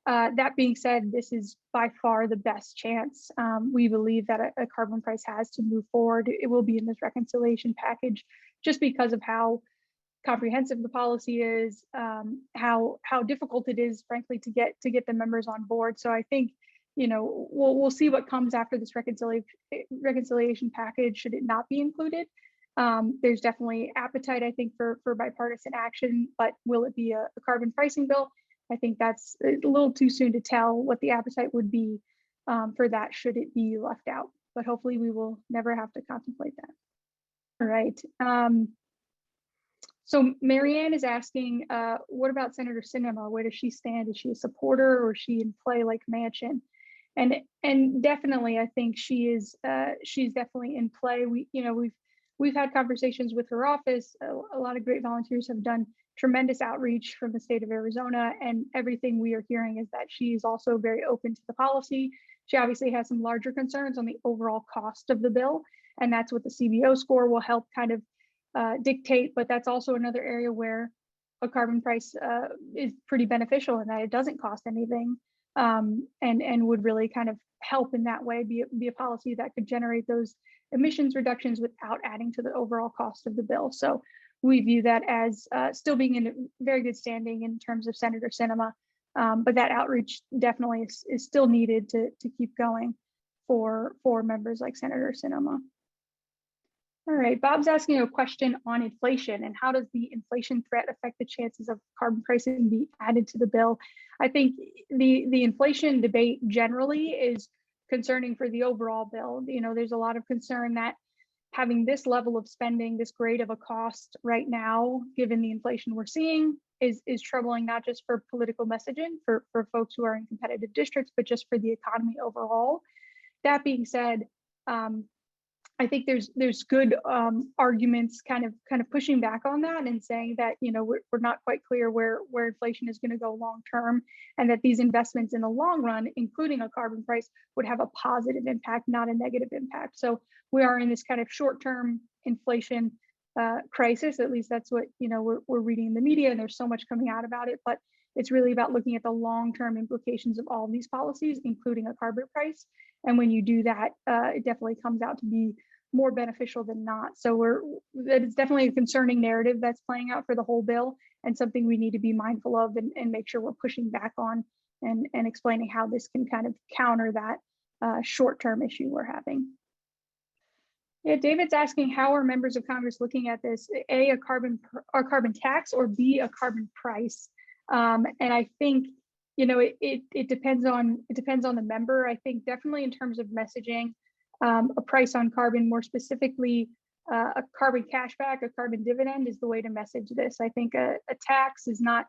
That being said, this is by far the best chance we believe that a carbon price has to move forward. It will be in this reconciliation package just because of how comprehensive the policy is, how difficult it is, frankly, to get the members on board. So I think, we'll see what comes after this reconciliation package should it not be included. There's definitely appetite, I think, for bipartisan action, but will it be a carbon pricing bill? I think that's a little too soon to tell what the appetite would be for that should it be left out, but hopefully we will never have to contemplate that. All right. So Marianne is asking, what about Senator Sinema? Where does she stand? Is she a supporter or is she in play like Manchin? And definitely, I think she's definitely in play. We've had conversations with her office. A lot of great volunteers have done tremendous outreach from the state of Arizona, and everything we are hearing is that she's also very open to the policy. She obviously has some larger concerns on the overall cost of the bill, and that's what the CBO score will help kind of dictate, but that's also another area where a carbon price is pretty beneficial in that it doesn't cost anything, and would really kind of help in that way, be a policy that could generate those emissions reductions without adding to the overall cost of the bill. So we view that as still being in very good standing in terms of Senator Sinema, but that outreach definitely is still needed to keep going for members like Senator Sinema. All right, Bob's asking a question on inflation and how does the inflation threat affect the chances of carbon pricing be added to the bill? I think the inflation debate generally is concerning for the overall bill. There's a lot of concern that having this level of spending, this great of a cost right now, given the inflation we're seeing, is troubling, not just for political messaging for folks who are in competitive districts, but just for the economy overall. That being said, I think there's good arguments kind of pushing back on that and saying that, you know, we're not quite clear where inflation is going to go long term, and that these investments in the long run, including a carbon price, would have a positive impact, not a negative impact. So we are in this kind of short term inflation crisis. At least that's what, you know, we're reading in the media, and there's so much coming out about it. But it's really about looking at the long term implications of all of these policies, including a carbon price. And when you do that, it definitely comes out to be more beneficial than not. So it's definitely a concerning narrative that's playing out for the whole bill, and something we need to be mindful of and make sure we're pushing back on and explaining how this can kind of counter that short-term issue we're having. Yeah, David's asking, how are members of Congress looking at this? A carbon tax, or B, a carbon price? And I think, you know, it depends on the member. I think definitely in terms of messaging, a price on carbon, more specifically, a carbon cashback, a carbon dividend is the way to message this. I think a tax is not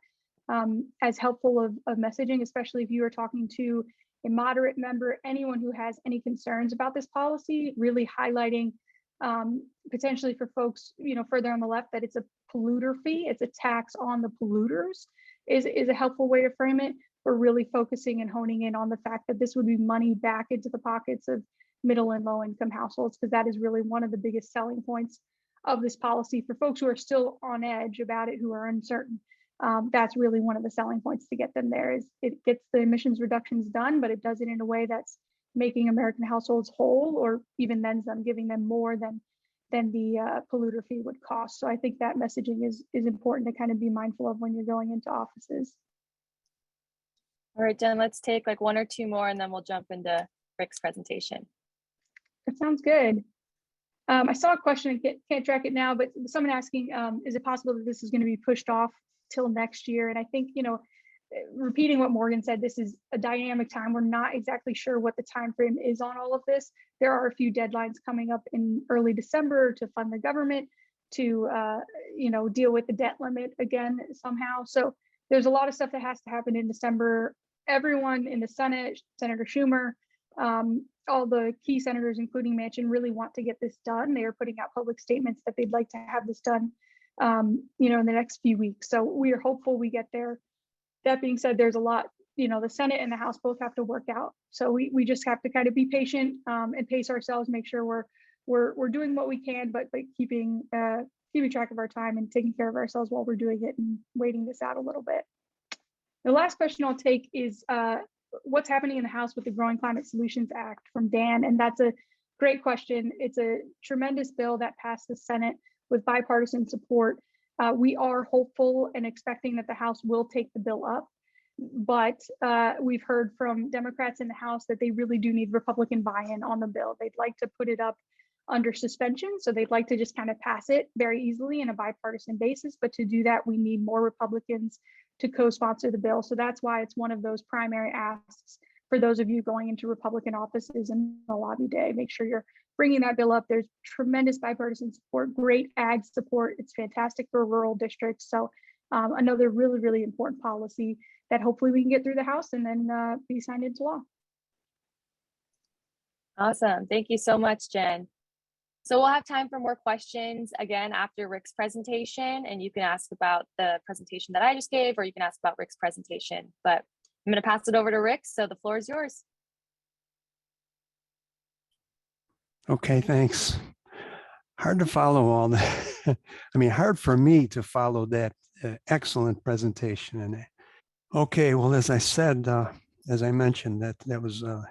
as helpful of messaging, especially if you are talking to a moderate member, anyone who has any concerns about this policy, really highlighting potentially for folks, you know, further on the left, that it's a polluter fee, it's a tax on the polluters, is a helpful way to frame it. We're really focusing and honing in on the fact that this would be money back into the pockets of middle and low income households, because that is really one of the biggest selling points of this policy for folks who are still on edge about it, who are uncertain. That's really one of the selling points to get them there. Is it gets the emissions reductions done, but it does it in a way that's making American households whole, or even then some, giving them more than the polluter fee would cost. So I think that messaging is important to kind of be mindful of when you're going into offices. All right, Jen, let's take like one or two more, and then we'll jump into Rick's presentation. That sounds good. I saw a question, I can't track it now, but someone asking, is it possible that this is going to be pushed off till next year? And I think, you know, repeating what Morgan said, this is a dynamic time. We're not exactly sure what the time frame is on all of this. There are a few deadlines coming up in early December to fund the government, to you know, deal with the debt limit again somehow. So there's a lot of stuff that has to happen in December. Everyone in the Senate, Senator Schumer, all the key senators, including Manchin, really want to get this done. They are putting out public statements that they'd like to have this done, you know, in the next few weeks. So we are hopeful we get there. That being said, there's a lot, you know, the Senate and the House both have to work out. So we just have to kind of be patient and pace ourselves, make sure we're doing what we can, but keeping track of our time and taking care of ourselves while we're doing it, and waiting this out a little bit. The last question I'll take is what's happening in the House with the Growing Climate Solutions Act, from Dan. And that's a great question. It's a tremendous bill that passed the Senate with bipartisan support. We are hopeful and expecting that the House will take the bill up, but we've heard from Democrats in the House that they really do need Republican buy-in on the bill. They'd like to put it up under suspension, so they'd like to just kind of pass it very easily in a bipartisan basis, but to do that, we need more Republicans to co-sponsor the bill. So that's why it's one of those primary asks for those of you going into Republican offices in the lobby day. Make sure you're bringing that bill up. There's tremendous bipartisan support, great ag support. It's fantastic for rural districts. So another really, really important policy that hopefully we can get through the House and then be signed into law. Awesome. Thank you so much, Jen. So we'll have time for more questions again after Rick's presentation, and you can ask about the presentation that I just gave, or you can ask about Rick's presentation. But I'm going to pass it over to Rick, so the floor is yours. Okay, thanks. Hard to follow all that. I mean, hard for me to follow that excellent presentation. And okay, well, as I said, as I mentioned, that was a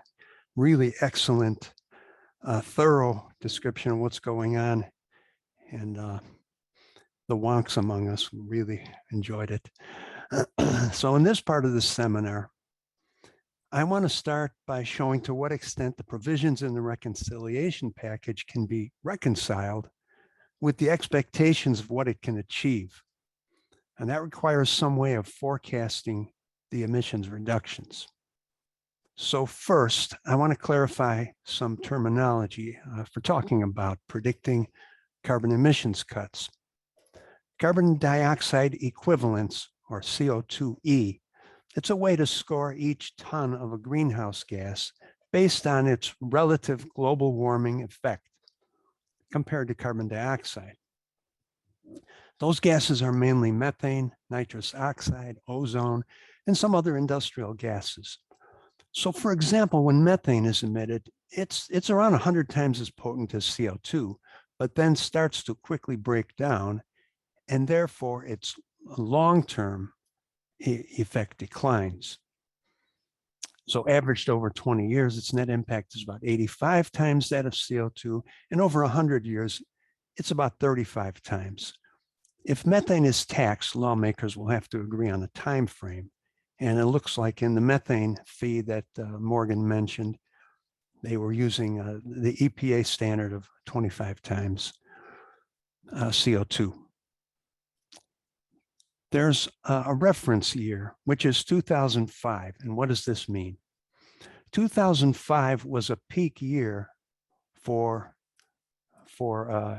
really excellent, thorough description of what's going on, and the wonks among us really enjoyed it. So in this part of the seminar, I want to start by showing to what extent the provisions in the reconciliation package can be reconciled with the expectations of what it can achieve. And that requires some way of forecasting the emissions reductions. So first, I want to clarify some terminology for talking about predicting carbon emissions cuts. Carbon dioxide equivalents, or CO2e, it's a way to score each ton of a greenhouse gas based on its relative global warming effect. compared to carbon dioxide. Those gases are mainly methane, nitrous oxide, ozone, and some other industrial gases. So for example, when methane is emitted, it's around 100 times as potent as CO2, but then starts to quickly break down, and therefore its long-term effect declines. So averaged over 20 years, its net impact is about 85 times that of CO2, and over 100 years, it's about 35 times. If methane is taxed, lawmakers will have to agree on a time frame. And it looks like in the methane fee that Morgan mentioned, they were using the EPA standard of 25 times CO2. There's a reference year, which is 2005. And what does this mean? 2005 was a peak year for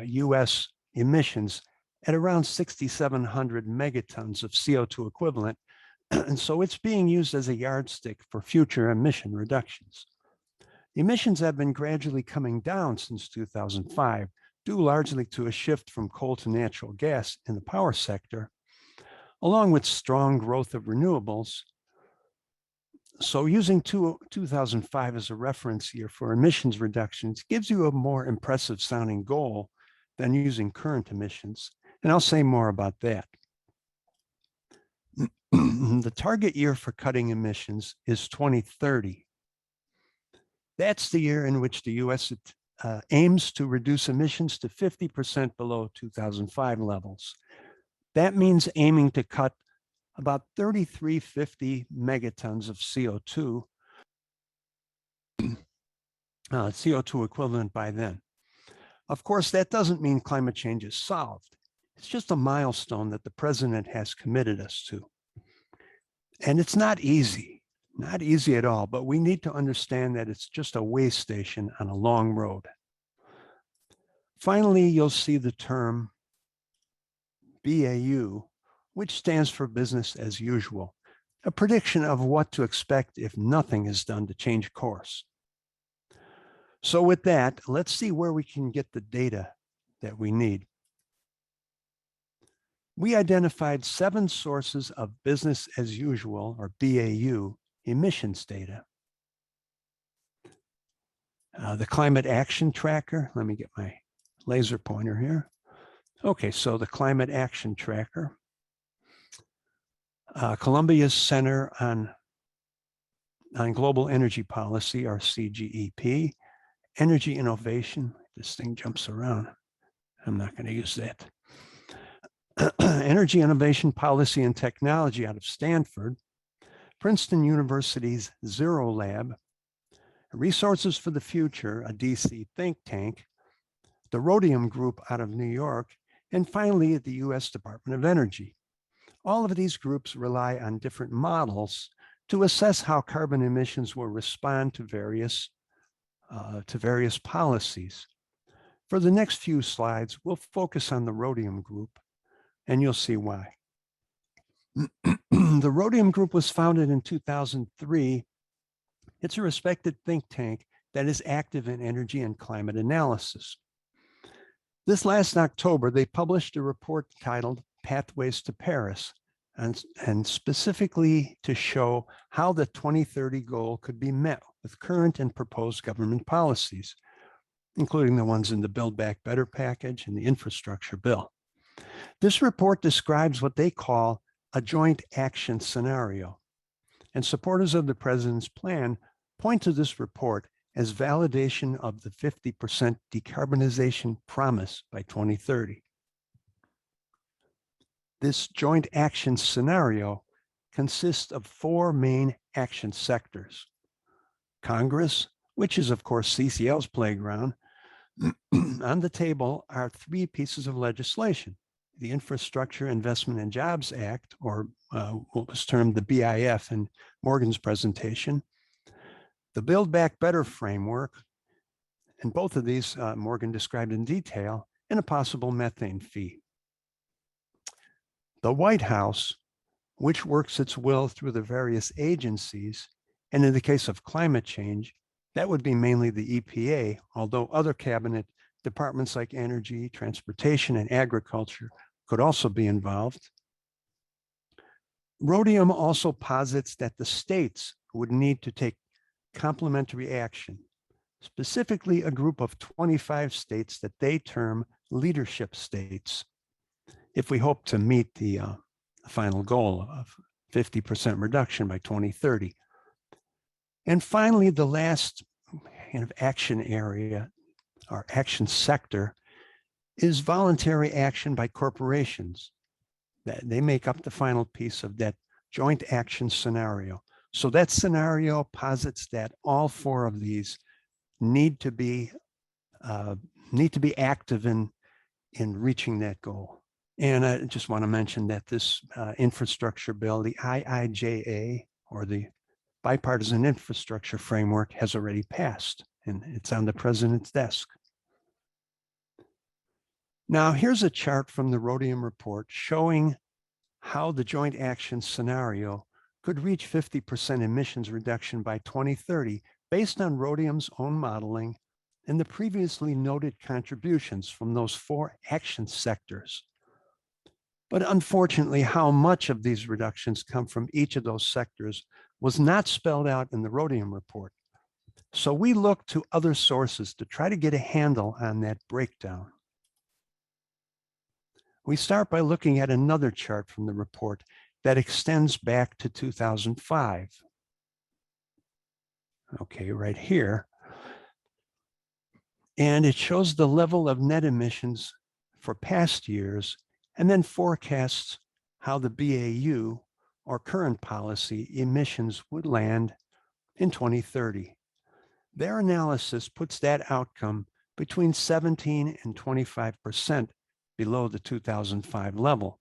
US emissions at around 6,700 megatons of CO2 equivalent. And so it's being used as a yardstick for future emission reductions. Emissions have been gradually coming down since 2005, due largely to a shift from coal to natural gas in the power sector, along with strong growth of renewables. So using 2005 as a reference year for emissions reductions gives you a more impressive sounding goal than using current emissions. And I'll say more about that. The target year for cutting emissions is 2030. That's the year in which the US aims to reduce emissions to 50% below 2005 levels. That means aiming to cut about 3,350 megatons of CO2, CO2 equivalent by then. Of course, that doesn't mean climate change is solved. It's just a milestone that the president has committed us to. And it's not easy at all, but we need to understand that it's just a way station on a long road. Finally, you'll see the term BAU, which stands for business as usual, a prediction of what to expect if nothing is done to change course. So with that, let's see where we can get the data that we need. We identified 7 sources of business as usual, or BAU, emissions data. The Climate Action Tracker, let me get my laser pointer here. Okay, so the Climate Action Tracker. Columbia's Center on Global Energy Policy, or CGEP. Energy Innovation, this thing jumps around. I'm not going to use that. Energy Innovation Policy and Technology out of Stanford, Princeton University's Zero Lab, Resources for the Future, a DC think tank, the Rhodium Group out of New York, and finally the US Department of Energy. All of these groups rely on different models to assess how carbon emissions will respond to various policies. For the next few slides, we'll focus on the Rhodium Group, and you'll see why. The Rhodium Group was founded in 2003. It's a respected think tank that is active in energy and climate analysis. This last October, they published a report titled Pathways to Paris, and specifically to show how the 2030 goal could be met with current and proposed government policies, including the ones in the Build Back Better package and the infrastructure bill. This report describes what they call a joint action scenario, and supporters of the president's plan point to this report as validation of the 50% decarbonization promise by 2030. This joint action scenario consists of 4 main action sectors. Congress, which is of course CCL's playground. On the table are 3 pieces of legislation: the Infrastructure Investment and Jobs Act, or what was termed the BIF in Morgan's presentation, the Build Back Better framework, and both of these Morgan described in detail, and a possible methane fee. The White House, which works its will through the various agencies, and in the case of climate change, that would be mainly the EPA, although other cabinet Departments like energy, transportation, and agriculture could also be involved. Rhodium also posits that the states would need to take complementary action, specifically a group of 25 states that they term leadership states, if we hope to meet the final goal of 50% reduction by 2030. And finally, the last kind of action area or action sector is voluntary action by corporations. That they make up the final piece of that joint action scenario. So that scenario posits that all four of these need to be active in reaching that goal. And I just want to mention that this infrastructure bill, the IIJA, or the Bipartisan Infrastructure Framework, has already passed, and it's on the president's desk. Now, here's a chart from the Rhodium report showing how the joint action scenario could reach 50% emissions reduction by 2030 based on Rhodium's own modeling and the previously noted contributions from those four action sectors. But unfortunately, how much of these reductions come from each of those sectors was not spelled out in the Rhodium report. So we looked to other sources to try to get a handle on that breakdown. We start by looking at another chart from the report that extends back to 2005. Okay, right here. And it shows the level of net emissions for past years and then forecasts how the BAU, or current policy, emissions would land in 2030. Their analysis puts that outcome between 17 and 25% below the 2005 level.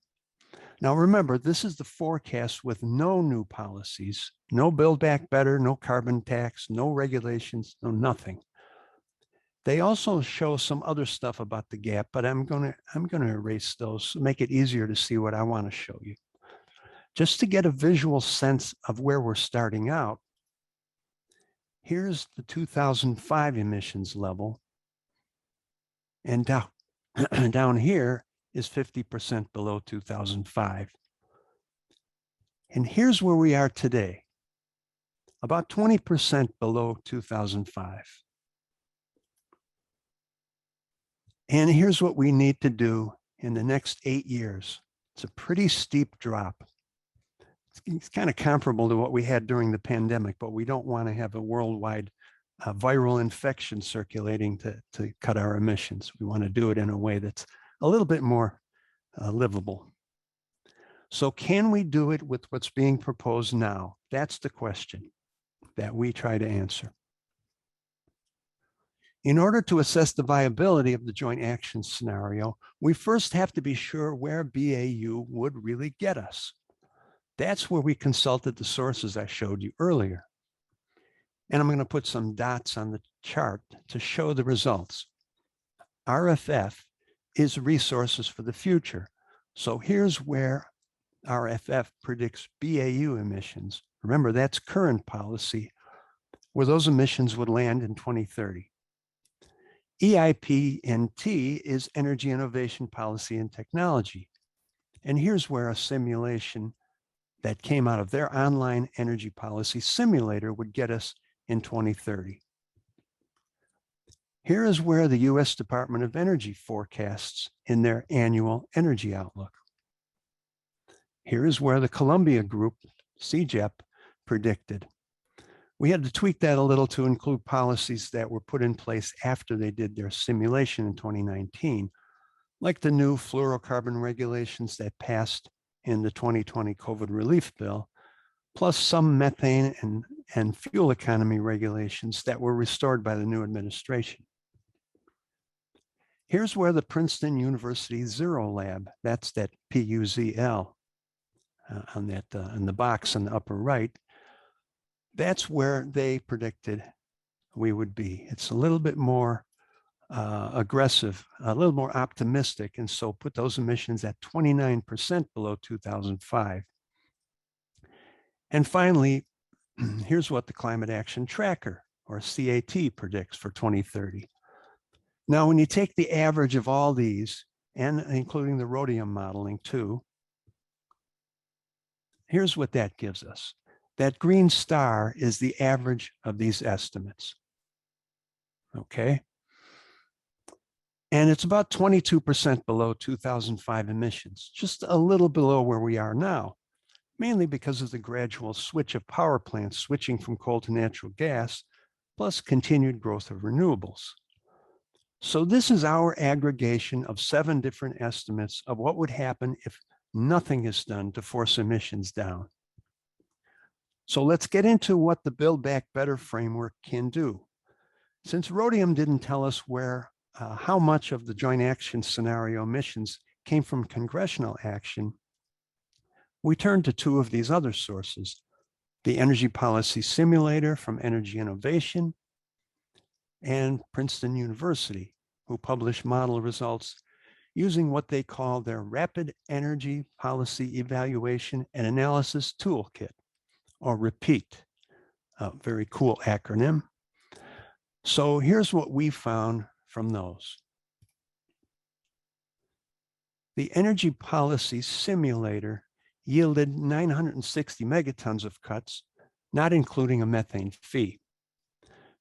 Now remember, this is the forecast with no new policies, no Build Back Better, no carbon tax, no regulations, no nothing. They also show some other stuff about the gap, but I'm gonna erase those, make it easier to see what I want to show you. Just to get a visual sense of where we're starting out, here's the 2005 emissions level, and down here is 50% below 2005. And here's where we are today, about 20% below 2005. And here's what we need to do in the next 8 years. It's a pretty steep drop. It's kind of comparable to what we had during the pandemic, but we don't want to have a worldwide viral infection circulating to cut our emissions. We want to do it in a way that's a little bit more livable. So can we do it with what's being proposed now? That's the question that we try to answer. In order to assess the viability of the joint action scenario, we first have to be sure where BAU would really get us. That's where we consulted the sources I showed you earlier. And I'm going to put some dots on the chart to show the results. RFF is resources for the future. So here's where RFF predicts BAU emissions. Remember, that's current policy, where those emissions would land in 2030. EIP-NT is Energy Innovation Policy and Technology. And here's where a simulation that came out of their online energy policy simulator would get us in 2030. Here is where the US Department of Energy forecasts in their annual energy outlook. Here is where the Columbia Group, CEPP, predicted. We had to tweak that a little to include policies that were put in place after they did their simulation in 2019, like the new fluorocarbon regulations that passed in the 2020 COVID relief bill, plus some methane and fuel economy regulations that were restored by the new administration. Here's where the Princeton University Zero Lab, that's that PUZL on the box in the upper right, that's where they predicted we would be. It's a little bit more aggressive, a little more optimistic, and so put those emissions at 29% below 2005. And finally, here's what the Climate Action Tracker, or CAT, predicts for 2030. Now, when you take the average of all these, and including the rhodium modeling too, here's what that gives us. That green star is the average of these estimates. Okay. And it's about 22% below 2005 emissions, just a little below where we are now, mainly because of the gradual switch of power plants switching from coal to natural gas, plus continued growth of renewables. So this is our aggregation of 7 different estimates of what would happen if nothing is done to force emissions down. So let's get into what the Build Back Better framework can do. Since rhodium didn't tell us how much of the joint action scenario emissions came from congressional action, we turned to 2 of these other sources, the Energy Policy Simulator from Energy Innovation and Princeton University, who published model results using what they call their Rapid Energy Policy Evaluation and Analysis Toolkit, or REPEAT, a very cool acronym. So here's what we found from those. The Energy Policy Simulator yielded 960 megatons of cuts, not including a methane fee.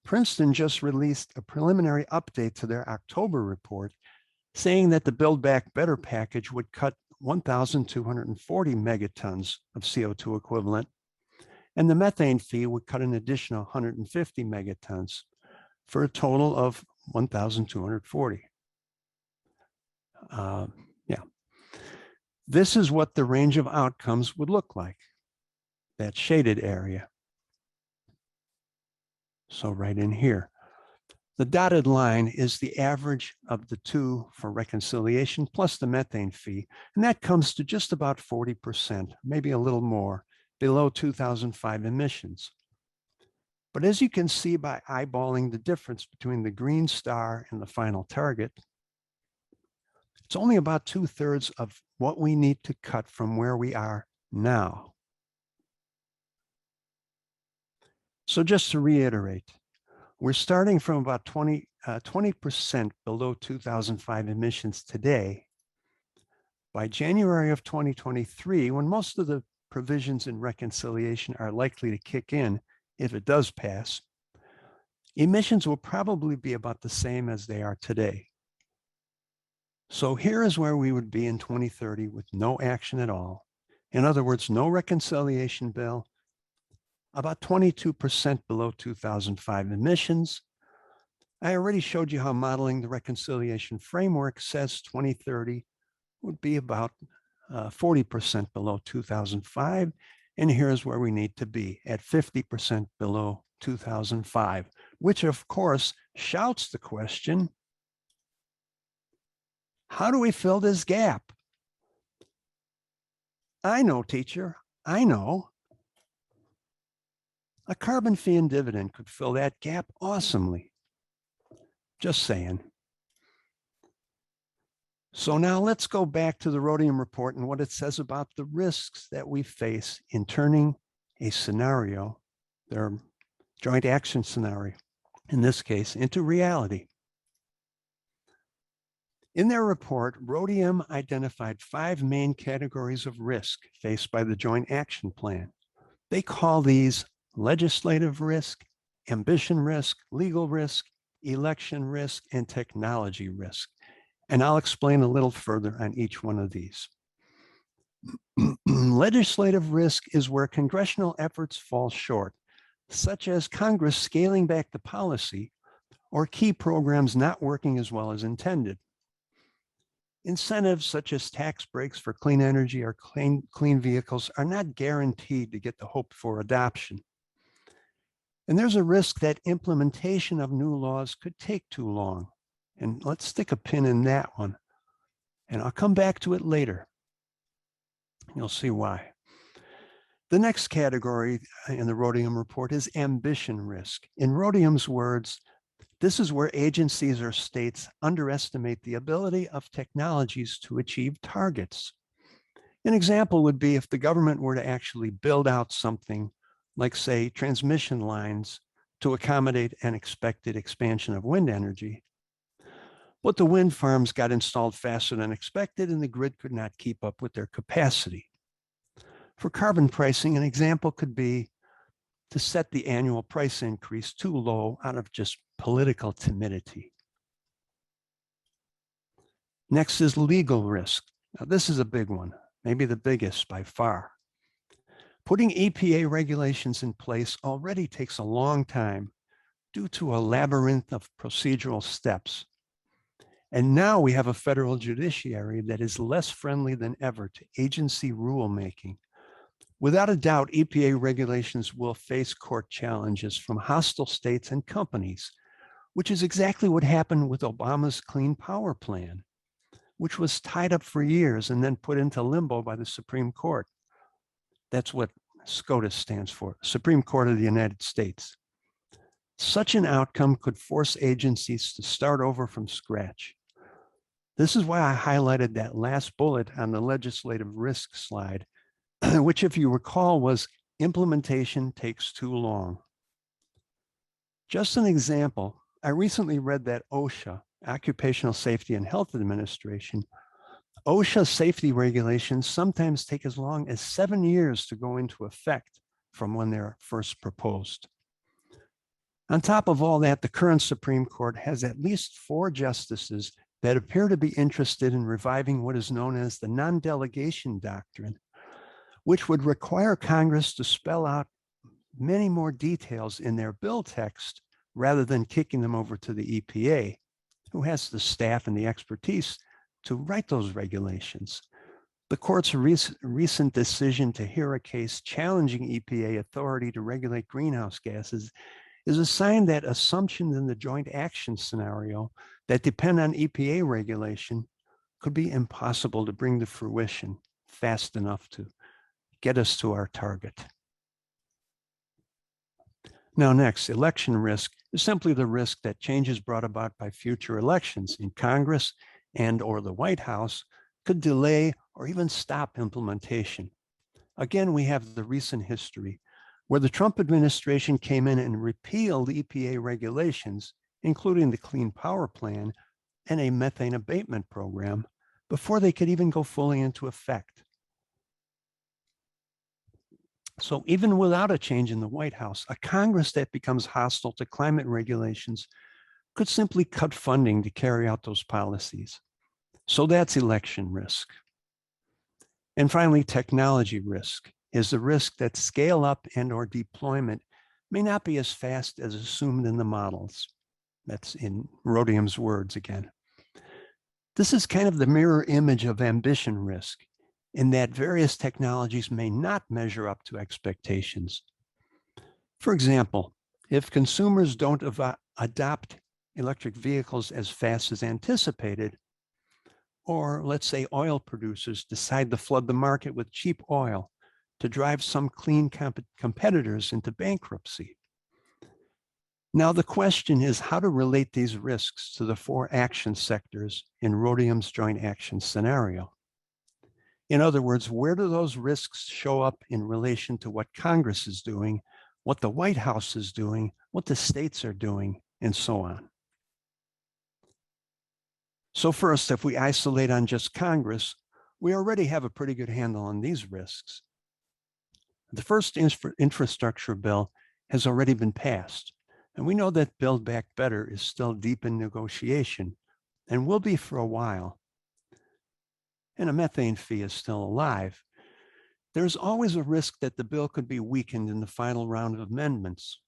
Princeton just released a preliminary update to their October report saying that the Build Back Better package would cut 1,240 megatons of CO2 equivalent, and the methane fee would cut an additional 150 megatons for a total of 1,240. This is what the range of outcomes would look like, that shaded area. So right in here. The dotted line is the average of the 2 for reconciliation plus the methane fee, and that comes to just about 40%, maybe a little more, below 2005 emissions. But as you can see by eyeballing the difference between the green star and the final target, it's only about 2/3 of what we need to cut from where we are now. So just to reiterate, we're starting from about 20% below 2005 emissions today. By January of 2023, when most of the provisions in reconciliation are likely to kick in, if it does pass, emissions will probably be about the same as they are today. So here is where we would be in 2030 with no action at all. In other words, no reconciliation bill, about 22% below 2005 emissions. I already showed you how modeling the reconciliation framework says 2030 would be about 40% below 2005. And here's where we need to be, at 50% below 2005, which of course shouts the question, how do we fill this gap? I know, teacher, I know. A carbon fee and dividend could fill that gap awesomely. Just saying. So now let's go back to the rhodium report and what it says about the risks that we face in turning a scenario, their joint action scenario, in this case, into reality. In their report, rhodium identified 5 main categories of risk faced by the Joint Action Plan. They call these legislative risk, ambition risk, legal risk, election risk, and technology risk. And I'll explain a little further on each one of these. Legislative risk is where congressional efforts fall short, such as Congress scaling back the policy or key programs not working as well as intended. Incentives such as tax breaks for clean energy or clean vehicles are not guaranteed to get the hope for adoption. And there's a risk that implementation of new laws could take too long. And let's stick a pin in that one. And I'll come back to it later. You'll see why. The next category in the rhodium report is ambition risk. In rhodium's words, this is where agencies or states underestimate the ability of technologies to achieve targets. An example would be if the government were to actually build out something like, say, transmission lines to accommodate an expected expansion of wind energy. But the wind farms got installed faster than expected, and the grid could not keep up with their capacity. For carbon pricing, an example could be to set the annual price increase too low out of just political timidity. Next is legal risk. Now, this is a big one, maybe the biggest by far. Putting EPA regulations in place already takes a long time due to a labyrinth of procedural steps. And now we have a federal judiciary that is less friendly than ever to agency rulemaking. Without a doubt, EPA regulations will face court challenges from hostile states and companies, which is exactly what happened with Obama's Clean Power Plan, which was tied up for years and then put into limbo by the Supreme Court. That's what SCOTUS stands for, Supreme Court of the United States. Such an outcome could force agencies to start over from scratch. This is why I highlighted that last bullet on the legislative risk slide, which, if you recall, was implementation takes too long. Just an example, I recently read that OSHA, Occupational Safety and Health Administration, OSHA safety regulations sometimes take as long as 7 years to go into effect from when they're first proposed. On top of all that, the current Supreme Court has at least 4 justices that appear to be interested in reviving what is known as the non-delegation doctrine, which would require Congress to spell out many more details in their bill text rather than kicking them over to the EPA, who has the staff and the expertise to write those regulations. The court's recent decision to hear a case challenging EPA authority to regulate greenhouse gases is a sign that assumptions in the joint action scenario that depend on EPA regulation could be impossible to bring to fruition fast enough to get us to our target. Now next, election risk is simply the risk that changes brought about by future elections in Congress and or the White House could delay or even stop implementation. Again, we have the recent history where the Trump administration came in and repealed EPA regulations, including the Clean Power Plan and a methane abatement program, before they could even go fully into effect. So even without a change in the White House, a Congress that becomes hostile to climate regulations could simply cut funding to carry out those policies. So that's election risk. And finally, technology risk is the risk that scale up and or deployment may not be as fast as assumed in the models. That's in Rhodium's words again. This is kind of the mirror image of ambition risk, in that various technologies may not measure up to expectations. For example, if consumers don't adopt electric vehicles as fast as anticipated, or let's say oil producers decide to flood the market with cheap oil to drive some clean competitors into bankruptcy. Now the question is how to relate these risks to the 4 action sectors in Rhodium's joint action scenario. In other words, where do those risks show up in relation to what Congress is doing, what the White House is doing, what the states are doing, and so on? So first, if we isolate on just Congress, we already have a pretty good handle on these risks. The first infrastructure bill has already been passed, and we know that Buildback Better is still deep in negotiation and will be for a while. And a methane fee is still alive. There's always a risk that the bill could be weakened in the final round of amendments,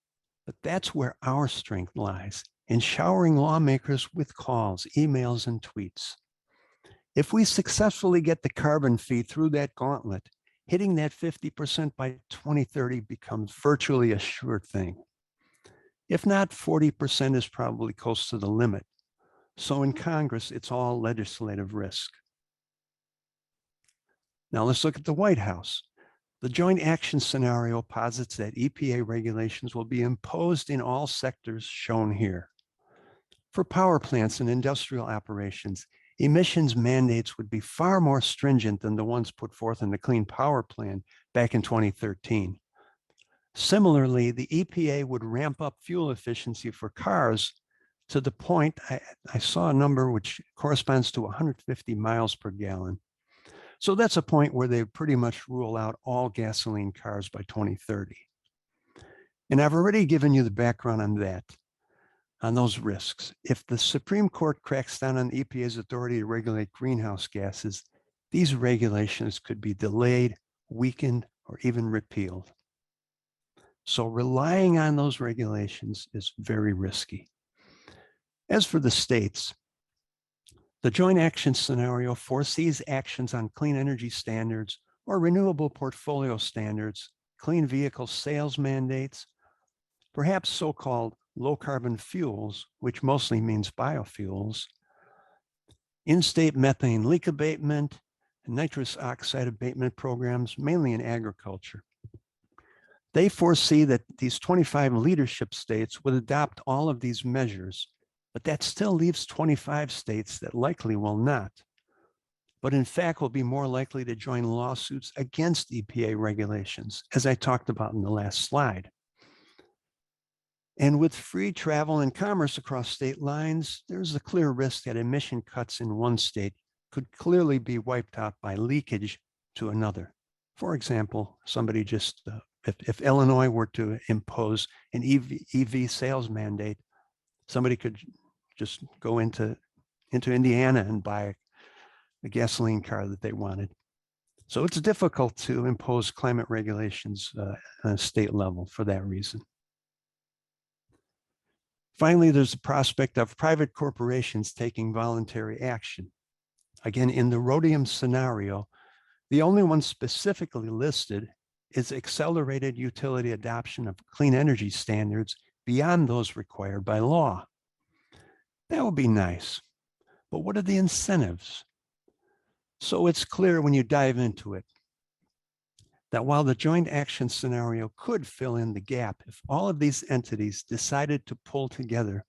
but that's where our strength lies, in showering lawmakers with calls, emails, and tweets. If we successfully get the carbon fee through that gauntlet, hitting that 50% by 2030 becomes virtually a sure thing. If not, 40% is probably close to the limit. So in Congress, it's all legislative risk. Now let's look at the White House. The joint action scenario posits that EPA regulations will be imposed in all sectors shown here. For power plants and industrial operations, emissions mandates would be far more stringent than the ones put forth in the Clean Power Plan back in 2013. Similarly, the EPA would ramp up fuel efficiency for cars to the point I saw a number which corresponds to 150 miles per gallon. So that's a point where they pretty much rule out all gasoline cars by 2030. And I've already given you the background on that, on those risks. If the Supreme Court cracks down on the EPA's authority to regulate greenhouse gases, these regulations could be delayed, weakened, or even repealed. So relying on those regulations is very risky. As for the states, the joint action scenario foresees actions on clean energy standards or renewable portfolio standards, clean vehicle sales mandates, perhaps so-called low carbon fuels, which mostly means biofuels, in-state methane leak abatement, and nitrous oxide abatement programs, mainly in agriculture. They foresee that these 25 leadership states would adopt all of these measures, but that still leaves 25 states that likely will not, but in fact will be more likely to join lawsuits against EPA regulations, as I talked about in the last slide. And with free travel and commerce across state lines, there's a clear risk that emission cuts in one state could clearly be wiped out by leakage to another. For example, somebody just, if Illinois were to impose an EV sales mandate, somebody could just go into Indiana and buy a gasoline car that they wanted. So it's difficult to impose climate regulations on a state level for that reason. Finally, there's the prospect of private corporations taking voluntary action. Again, in the rhodium scenario, the only one specifically listed is accelerated utility adoption of clean energy standards beyond those required by law. That would be nice, but what are the incentives? So it's clear when you dive into it that while the joint action scenario could fill in the gap, if all of these entities decided to pull together,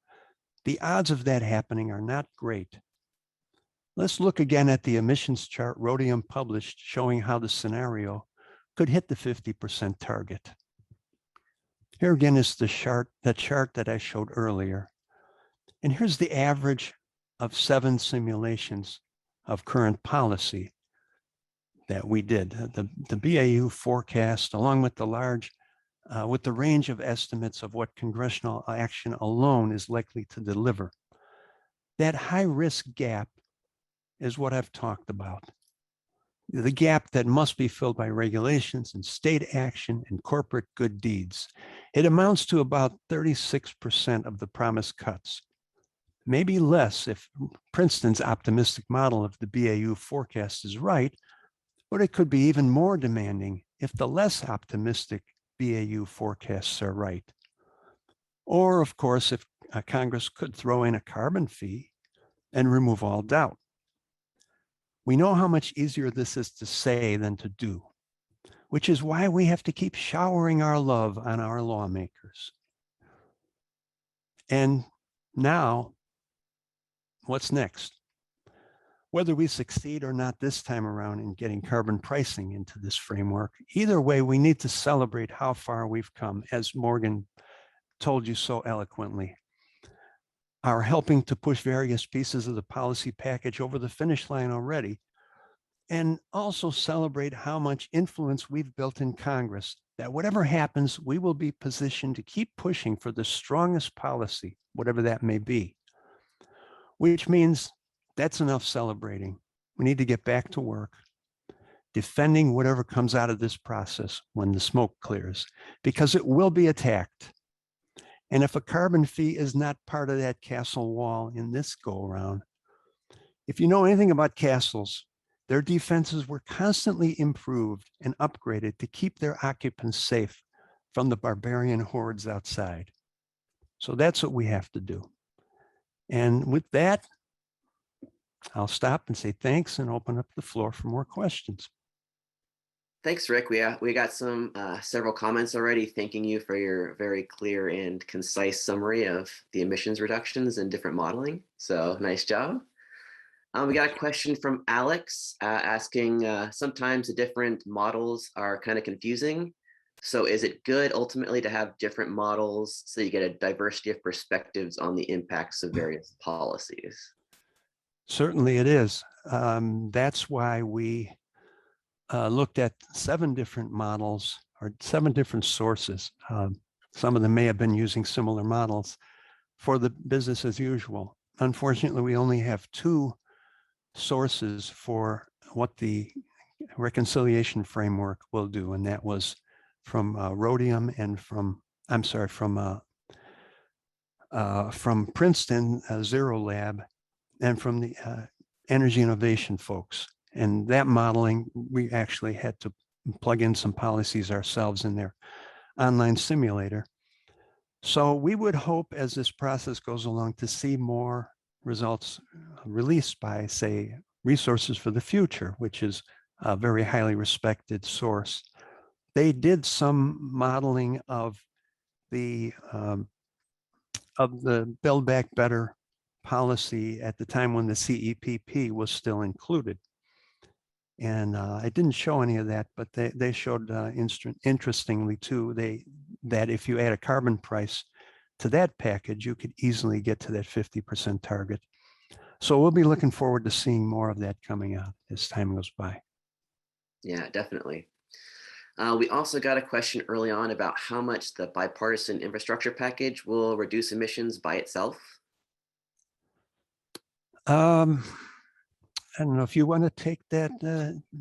the odds of that happening are not great. Let's look again at the emissions chart Rhodium published, showing how the scenario could hit the 50% target. Here again is the chart that I showed earlier. And here's the average of 7 simulations of current policy that we did. The BAU forecast, along with the range of estimates of what congressional action alone is likely to deliver. That high risk gap is what I've talked about. The gap that must be filled by regulations and state action and corporate good deeds. It amounts to about 36% of the promised cuts. Maybe less if Princeton's optimistic model of the BAU forecast is right, but it could be even more demanding if the less optimistic BAU forecasts are right. Or, of course, if Congress could throw in a carbon fee and remove all doubt. We know how much easier this is to say than to do, which is why we have to keep showering our love on our lawmakers. And now, what's next? Whether we succeed or not this time around in getting carbon pricing into this framework, either way, we need to celebrate how far we've come, as Morgan told you so eloquently. Are helping to push various pieces of the policy package over the finish line already, and also celebrate how much influence we've built in Congress, that whatever happens, we will be positioned to keep pushing for the strongest policy, whatever that may be, which means that's enough celebrating. We need to get back to work, defending whatever comes out of this process when the smoke clears, because it will be attacked. And if a carbon fee is not part of that castle wall in this go around, if you know anything about castles, their defenses were constantly improved and upgraded to keep their occupants safe from the barbarian hordes outside. So that's what we have to do. And with that, I'll stop and say thanks and open up the floor for more questions. Thanks, Rick. We got some several comments already, thanking you for your very clear and concise summary of the emissions reductions and different modeling. So nice job. We got a question from Alex asking, sometimes the different models are kind of confusing. So is it good ultimately to have different models so you get a diversity of perspectives on the impacts of various policies? Certainly it is. That's why we looked at 7 different models or 7 different sources. Some of them may have been using similar models for the business as usual. Unfortunately, we only have 2 sources for what the reconciliation framework will do, and that was from Rhodium and from Princeton Zero Lab and from the energy innovation folks. And that modeling, we actually had to plug in some policies ourselves in their online simulator. So we would hope as this process goes along to see more results released by, say, Resources for the Future, which is a very highly respected source. They did some modeling of the Build Back Better policy at the time when the CEPP was still included. And I didn't show any of that, but they showed interestingly too, that if you add a carbon price to that package, you could easily get to that 50% target. So we'll be looking forward to seeing more of that coming out as time goes by. Yeah, definitely. We also got a question early on about how much the bipartisan infrastructure package will reduce emissions by itself. I don't know if you want to take that,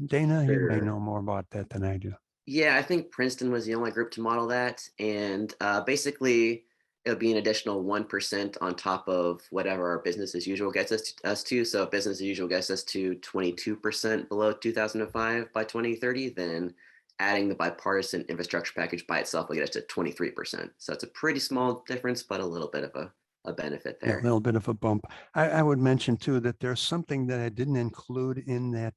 Dana. Sure. You may know more about that than I do. Yeah, I think Princeton was the only group to model that. And basically, it'll be an additional 1% on top of whatever our business as usual gets us to. So if business as usual gets us to 22% below 2005 by 2030, then adding the bipartisan infrastructure package by itself will get us to 23%. So it's a pretty small difference, but a little bit of a benefit there. Yeah, a little bit of a bump. I would mention too that there's something that I didn't include in that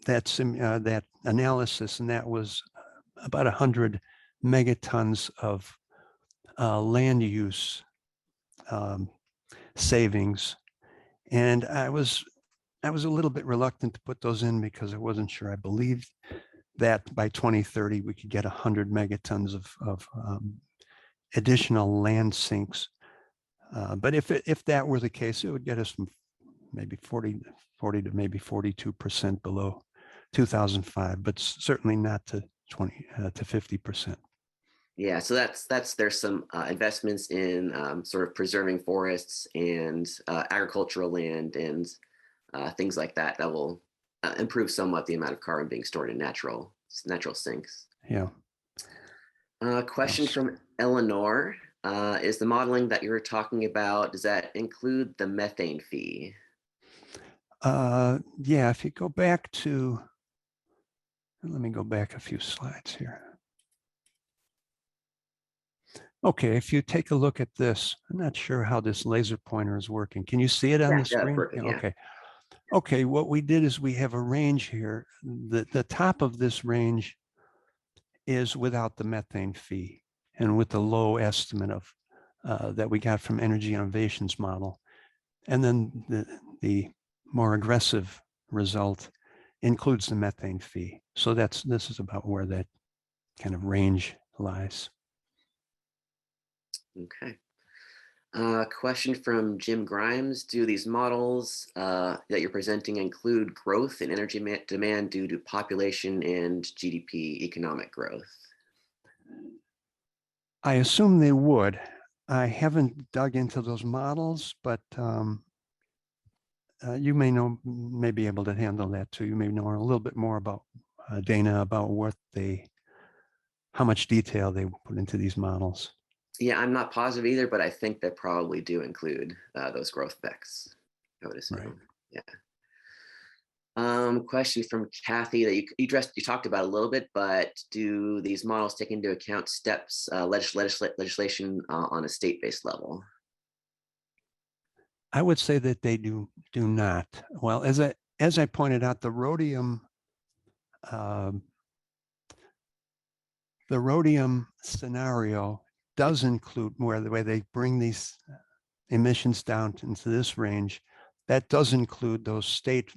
that analysis, and that was about 100 megatons of land use savings. And I was a little bit reluctant to put those in because I wasn't sure. I believed that by 2030 we could get 100 megatons of additional land sinks. But if that were the case, it would get us from maybe 40 to maybe 42% below 2005, but certainly not to 50%. Yeah, so there's some investments in sort of preserving forests and agricultural land and things like that will improve somewhat the amount of carbon being stored in natural sinks. Yeah. Question from Eleanor. Is the modeling that you were talking about, does that include the methane fee? Yeah, if you go back to, let me go back a few slides here. Okay, if you take a look at this, I'm not sure how this laser pointer is working. Can you see it on the screen? Perfect, yeah. Okay. Okay, what we did is we have a range here. The top of this range is without the methane fee and with the low estimate of that we got from Energy Innovations model. And then the more aggressive result includes the methane fee. So this is about where that kind of range lies. Okay. Question from Jim Grimes. Do these models that you're presenting include growth in energy demand due to population and GDP economic growth? I assume they would. I haven't dug into those models, but you may be able to handle that too. You may know a little bit more about Dana, about how much detail they put into these models. Yeah, I'm not positive either, but I think they probably do include those growth effects, I would assume. Right. Yeah. Question from Kathy that you talked about a little bit, but do these models take into account steps, legislation on a state-based level? I would say that they do not. Well, as I pointed out, the rhodium scenario does include where the way they bring these emissions down into this range. That does include those state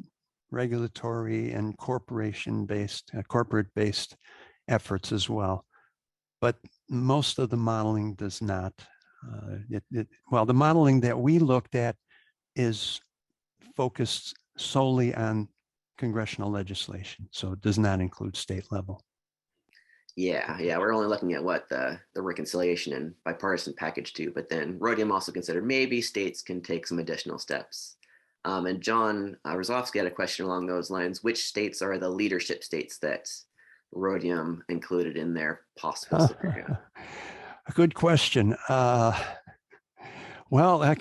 regulatory and corporate-based efforts as well. But most of the modeling does not. Well, the modeling that we looked at is focused solely on congressional legislation, so it does not include state level. Yeah, we're only looking at what the reconciliation and bipartisan package too, but then Rhodium also considered maybe states can take some additional steps. And John Rozovsky had a question along those lines. Which states are the leadership states that Rhodium included in their possible scenario? A good question. Well, I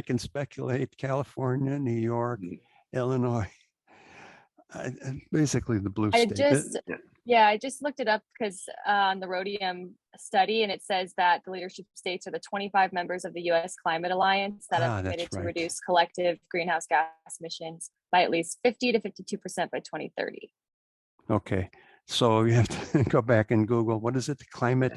can speculate California, New York, Illinois, basically the blue state. I just looked it up because on the Rhodium study, and it says that the leadership states are the 25 members of the U.S. Climate Alliance that have committed to reduce collective greenhouse gas emissions by at least 50 to 52% by 2030. Okay, so you have to go back and Google, what is it, the climate,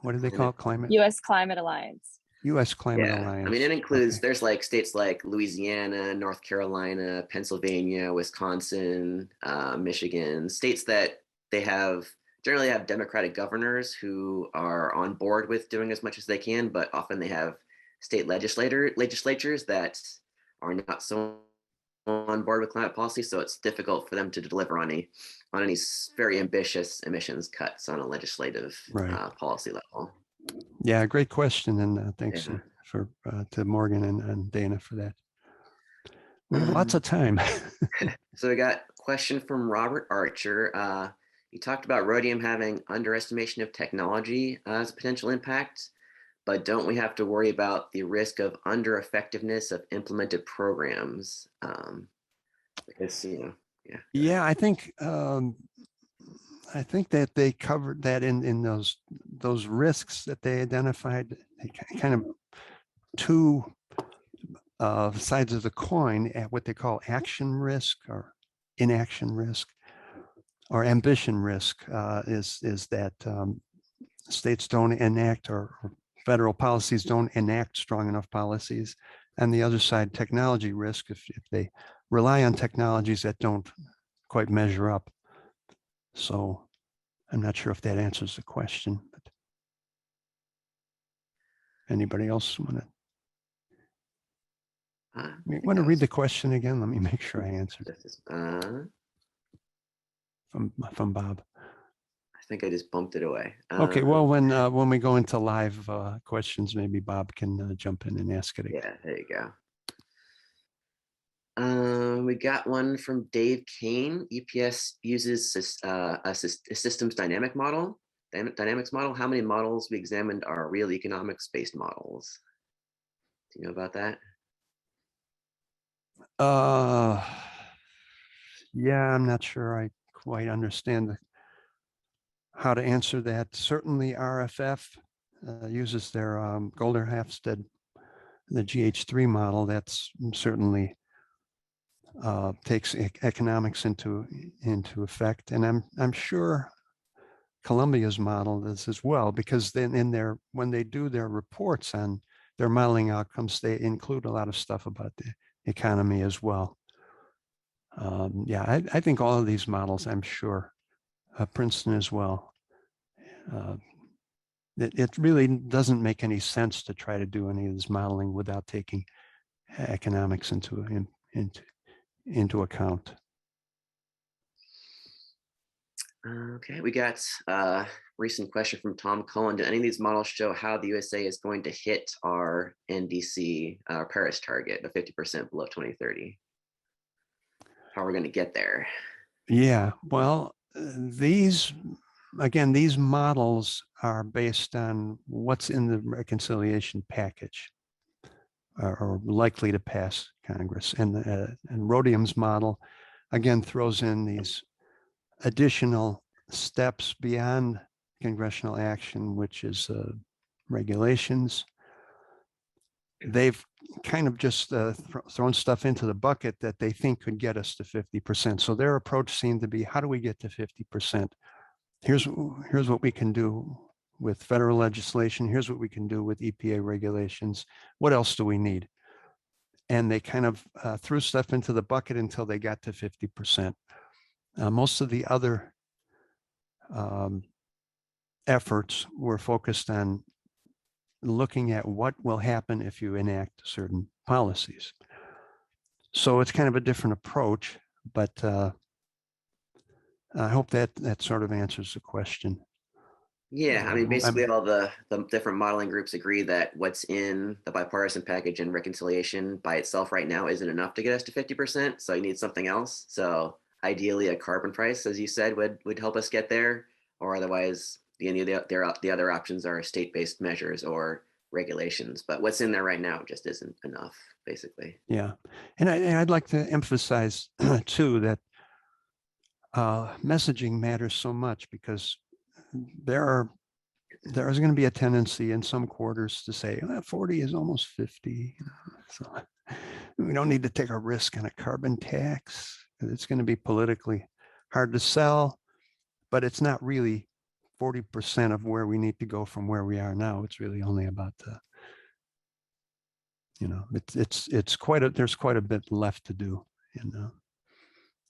what do they call it, climate? U.S. Climate Alliance. U.S. Climate Alliance. I mean, it includes, there's like states like Louisiana, North Carolina, Pennsylvania, Wisconsin, Michigan, states that they generally have Democratic governors who are on board with doing as much as they can, but often they have state legislatures that are not so on board with climate policy. So it's difficult for them to deliver on any very ambitious emissions cuts on a legislative policy level. Yeah, great question, and thanks to Morgan and Dana for that. We have lots of time. So we got a question from Robert Archer. He talked about Rhodium having underestimation of technology as a potential impact, but don't we have to worry about the risk of under effectiveness of implemented programs? Because yeah, I think that they covered that in those risks that they identified, kind of two sides of the coin, at what they call action risk or inaction risk, or ambition risk, is that states don't enact, or federal policies don't enact strong enough policies. And the other side, technology risk, if they rely on technologies that don't quite measure up. So I'm not sure if that answers the question, but anybody else want to read the question again? Let me make sure I answered it. From Bob. I think I just bumped it away. Okay, well, when we go into live questions, maybe Bob can jump in and ask it again. Yeah, there you go. We got one from Dave Kane. EPS uses a systems dynamics model. How many models we examined are real economics-based models? Do you know about that? Yeah, I'm not sure I quite understand how to answer that. Certainly RFF uses their Golder-Hafstad, the GH3 model. That's certainly takes economics into effect, and I'm sure Columbia's model is as well, because then when they do their reports on their modeling outcomes, they include a lot of stuff about the economy as well. Yeah, I think all of these models, I'm sure, Princeton as well. It really doesn't make any sense to try to do any of this modeling without taking economics into account. Okay, we got a recent question from Tom Cullen. Do any of these models show how the USA is going to hit our NDC, our Paris target of 50% below 2030? How are we going to get there? Yeah, well, these models are based on what's in the reconciliation package, or likely to pass Congress. And Rhodium's model, again, throws in these additional steps beyond congressional action, which is regulations. They've kind of just thrown stuff into the bucket that they think could get us to 50%. So their approach seemed to be, how do we get to 50%? Here's what we can do with federal legislation. Here's what we can do with EPA regulations. What else do we need? And they kind of threw stuff into the bucket until they got to 50%. Most of the other efforts were focused on looking at what will happen if you enact certain policies. So it's kind of a different approach, but I hope that sort of answers the question. Yeah, I mean, basically all the different modeling groups agree that what's in the bipartisan package and reconciliation by itself right now isn't enough to get us to 50%. So you need something else. So ideally a carbon price, as you said, would help us get there, or otherwise any of the other options are state-based measures or regulations. But what's in there right now just isn't enough, basically. Yeah, and I'd like to emphasize too that messaging matters so much, because there's going to be a tendency in some quarters to say 40 is almost 50. So we don't need to take a risk on a carbon tax. It's going to be politically hard to sell, but it's not really 40% of where we need to go from where we are now. It's really only about there's quite a bit left to do.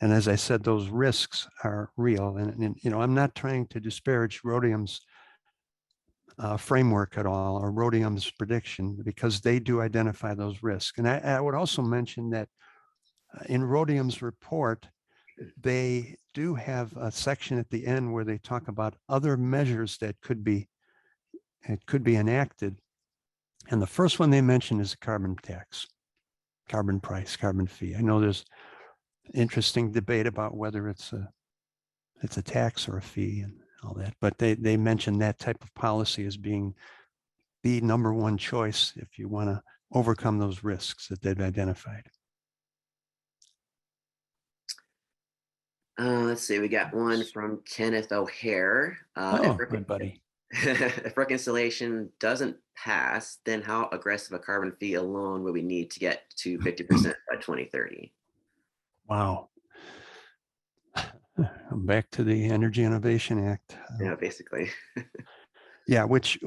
And as I said, those risks are real. And I'm not trying to disparage Rhodium's framework at all, or Rhodium's prediction, because they do identify those risks. And I would also mention that in Rhodium's report, they do have a section at the end where they talk about other measures that could be enacted. And the first one they mention is a carbon tax, carbon price, carbon fee. I know there's interesting debate about whether it's a tax or a fee and all that, but they mention that type of policy as being the number one choice if you want to overcome those risks that they've identified. Let's see, we got one from Kenneth O'Hare. My buddy. If reconciliation doesn't pass, then how aggressive a carbon fee alone would we need to get to 50% by 2030? Wow. Back to the Energy Innovation Act. Yeah, basically. Yeah, which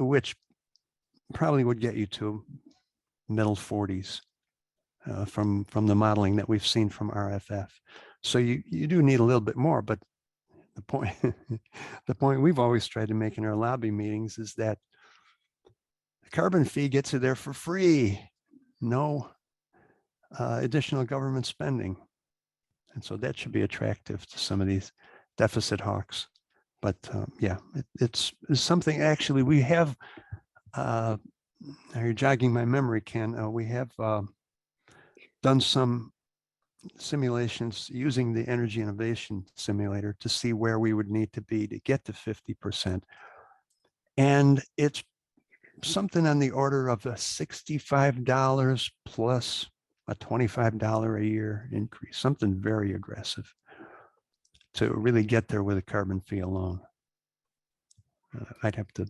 probably would get you to middle 40s from the modeling that we've seen from RFF. So you do need a little bit more, but the point we've always tried to make in our lobby meetings is that the carbon fee gets you there for free, no additional government spending. And so that should be attractive to some of these deficit hawks. But yeah, it's something actually we have, now you're jogging my memory, Ken, we have done some simulations using the Energy Innovation Simulator to see where we would need to be to get to 50%. And it's something on the order of $65 plus a $25 a year increase, something very aggressive to really get there with a carbon fee alone. I'd have to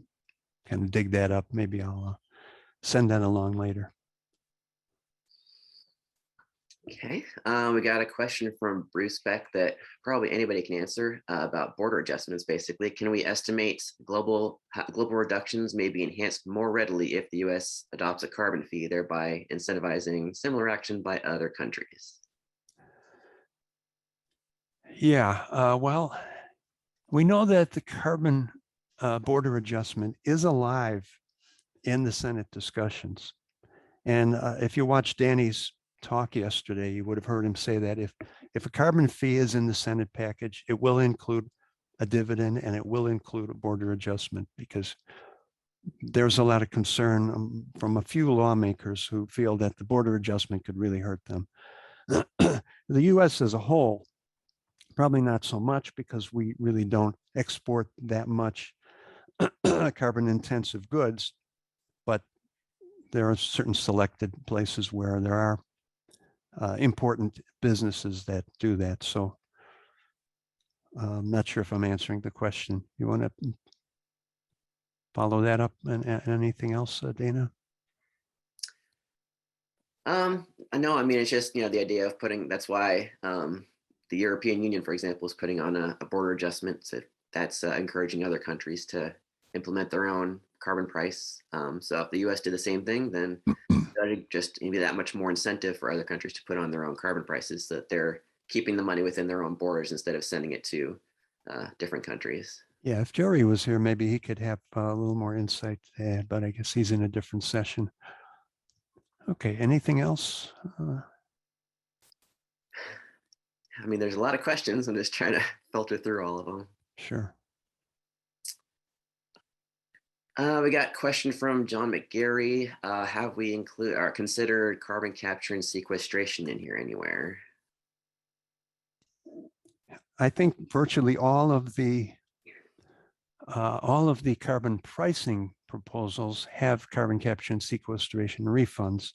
kind of dig that up. Maybe I'll send that along later. Okay, we got a question from Bruce Beck that probably anybody can answer about border adjustments. Basically, can we estimate global reductions may be enhanced more readily if the U.S. adopts a carbon fee, thereby incentivizing similar action by other countries? Yeah, well, we know that the carbon border adjustment is alive in the Senate discussions. And if you watch Danny's talk yesterday, you would have heard him say that if a carbon fee is in the Senate package, it will include a dividend and it will include a border adjustment, because there's a lot of concern from a few lawmakers who feel that the border adjustment could really hurt them. The U.S. as a whole, probably not so much, because we really don't export that much carbon intensive goods, but there are certain selected places where there are important businesses that do that. So I'm not sure if I'm answering the question. You want to follow that up and anything else, Dana? No, I mean, it's just, the idea of that's why the European Union, for example, is putting on a border adjustment. So that's encouraging other countries to implement their own carbon price. So if the US did the same thing, then that'd just be that much more incentive for other countries to put on their own carbon prices, so that they're keeping the money within their own borders instead of sending it to different countries. Yeah, if Jory was here, maybe he could have a little more insight to add, but I guess he's in a different session. Okay, anything else? I mean, there's a lot of questions. I'm just trying to filter through all of them. Sure. We got a question from John McGarry. Have we include or considered carbon capture and sequestration in here anywhere? I think virtually all of the carbon pricing proposals have carbon capture and sequestration refunds.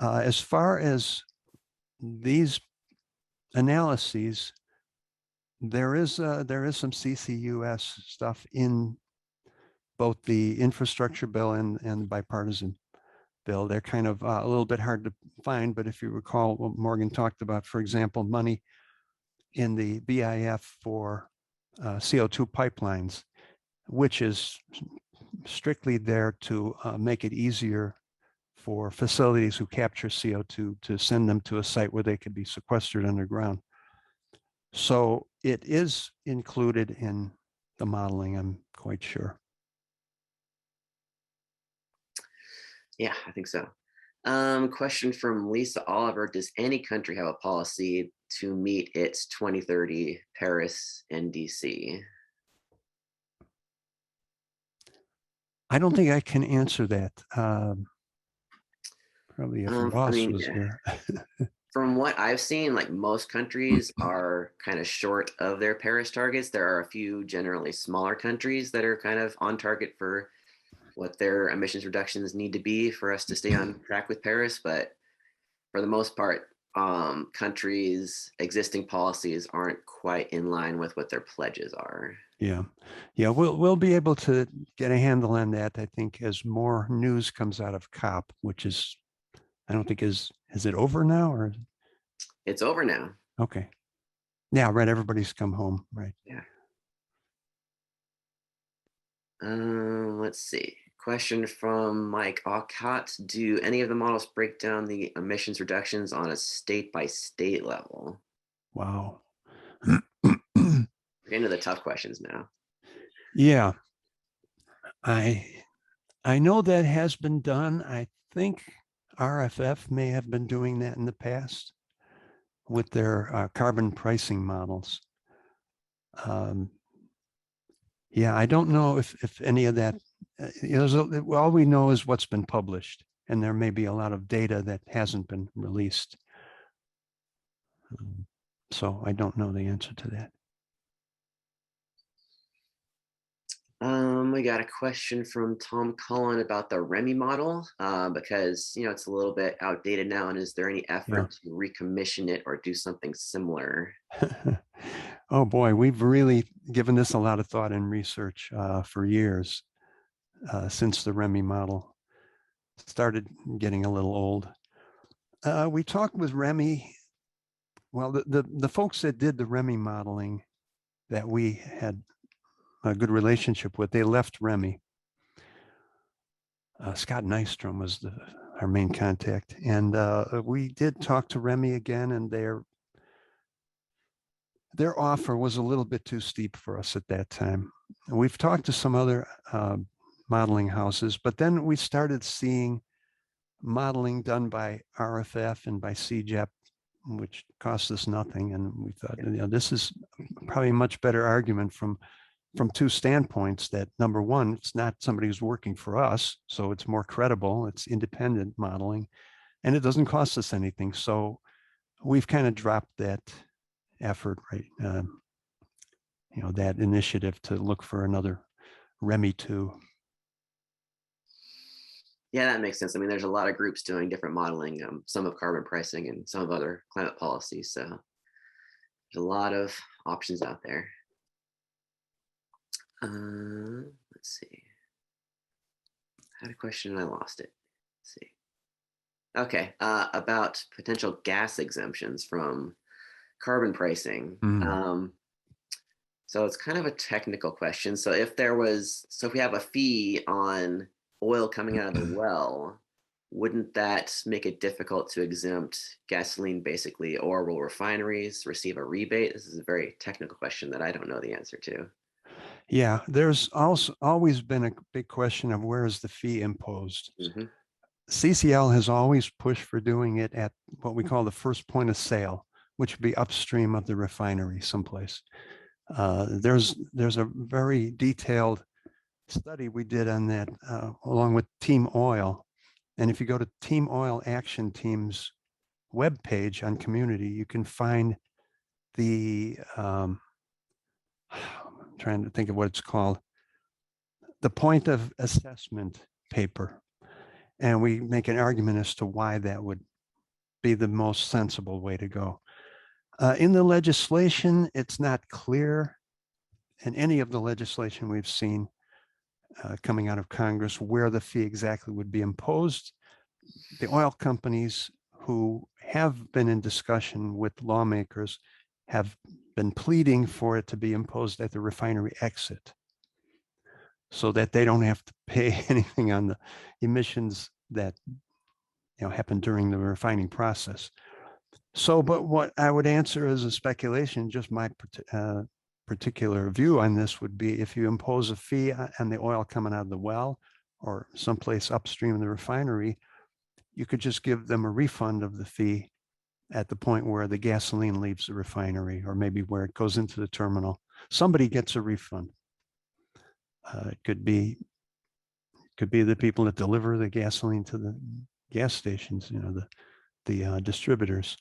As far as these analyses, there is some CCUS stuff in both the infrastructure bill and the bipartisan bill. They're kind of a little bit hard to find, but if you recall what Morgan talked about, for example, money in the BIF for CO2 pipelines, which is strictly there to make it easier for facilities who capture CO2 to send them to a site where they could be sequestered underground. So it is included in the modeling, I'm quite sure. Yeah, I think so. Question from Lisa Oliver. Does any country have a policy to meet its 2030 Paris NDC? I don't think I can answer that. Probably if Ross was yeah. here. From what I've seen, like most countries are kind of short of their Paris targets. There are a few generally smaller countries that are kind of on target for what their emissions reductions need to be for us to stay on track with Paris. But for the most part, countries' existing policies aren't quite in line with what their pledges are. Yeah, we'll be able to get a handle on that, I think, as more news comes out of COP, which is, I don't think is it over now or? It's over now. Okay. Yeah, right. Everybody's come home, right? Yeah. Let's see. Question from Mike Alcott. Do any of the models break down the emissions reductions on a state-by-state level? Wow. We're getting to the tough questions now. Yeah. I know that has been done. I think RFF may have been doing that in the past with their carbon pricing models. Yeah, I don't know if any of that, all we know is what's been published, and there may be a lot of data that hasn't been released. So I don't know the answer to that. We got a question from Tom Cullen about the REMI model, because it's a little bit outdated now. And is there any effort to recommission it or do something similar? Oh boy, we've really given this a lot of thought and research for years since the REMI model started getting a little old. We talked with REMI. Well, the folks that did the REMI modeling that we had a good relationship with, they left REMI. Scott Nystrom was our main contact. And we did talk to REMI again, and their offer was a little bit too steep for us at that time. And we've talked to some other modeling houses, but then we started seeing modeling done by RFF and by CEPP, which cost us nothing. And we thought, this is probably a much better argument from two standpoints. That number one, it's not somebody who's working for us, so it's more credible, it's independent modeling, and it doesn't cost us anything. So we've kind of dropped that effort, right? That initiative to look for another REMI 2. Yeah, that makes sense. I mean, there's a lot of groups doing different modeling, some of carbon pricing and some of other climate policies. So there's a lot of options out there. Let's see. I had a question and I lost it. Let's see. Okay, about potential gas exemptions from carbon pricing. So it's kind of a technical question. So if we have a fee on oil coming out of the well, wouldn't that make it difficult to exempt gasoline basically, or will refineries receive a rebate? This is a very technical question that I don't know the answer to. Yeah, there's also always been a big question of where is the fee imposed. Mhm. CCL has always pushed for doing it at what we call the first point of sale, which would be upstream of the refinery someplace. There's a very detailed study we did on that along with Team Oil. And if you go to Team Oil Action Team's webpage on community, you can find the, I'm trying to think of what it's called, the point of assessment paper. And we make an argument as to why that would be the most sensible way to go. In the legislation, it's not clear in any of the legislation we've seen coming out of Congress where the fee exactly would be imposed. The oil companies who have been in discussion with lawmakers have been pleading for it to be imposed at the refinery exit so that they don't have to pay anything on the emissions that happen during the refining process. So, but what I would answer as a speculation, just my particular view on this would be if you impose a fee on the oil coming out of the well or someplace upstream in the refinery, you could just give them a refund of the fee at the point where the gasoline leaves the refinery or maybe where it goes into the terminal. Somebody gets a refund. It could be the people that deliver the gasoline to the gas stations, the distributors.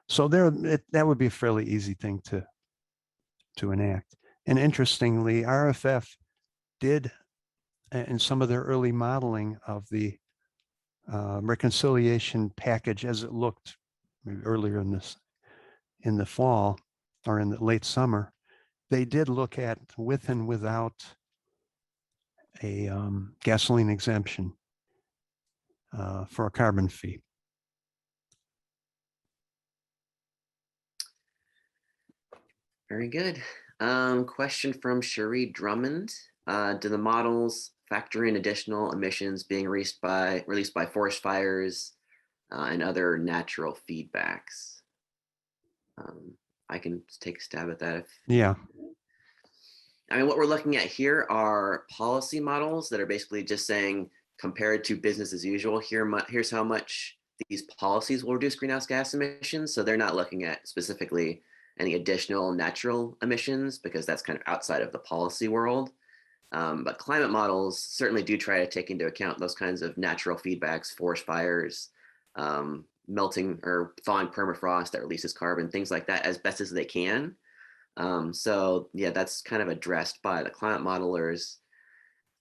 So that would be a fairly easy thing to enact. And interestingly, RFF did, in some of their early modeling of the reconciliation package as it looked maybe earlier in the fall or in the late summer, they did look at with and without a gasoline exemption for a carbon fee. Very good. Question from Cherie Drummond. Do the models factor in additional emissions being released by forest fires and other natural feedbacks? I can take a stab at that. Yeah. I mean, what we're looking at here are policy models that are basically just saying, compared to business as usual, here's how much these policies will reduce greenhouse gas emissions. So they're not looking at specifically any additional natural emissions because that's kind of outside of the policy world. But climate models certainly do try to take into account those kinds of natural feedbacks, forest fires, melting or thawing permafrost that releases carbon, things like that as best as they can. So yeah, that's kind of addressed by the climate modelers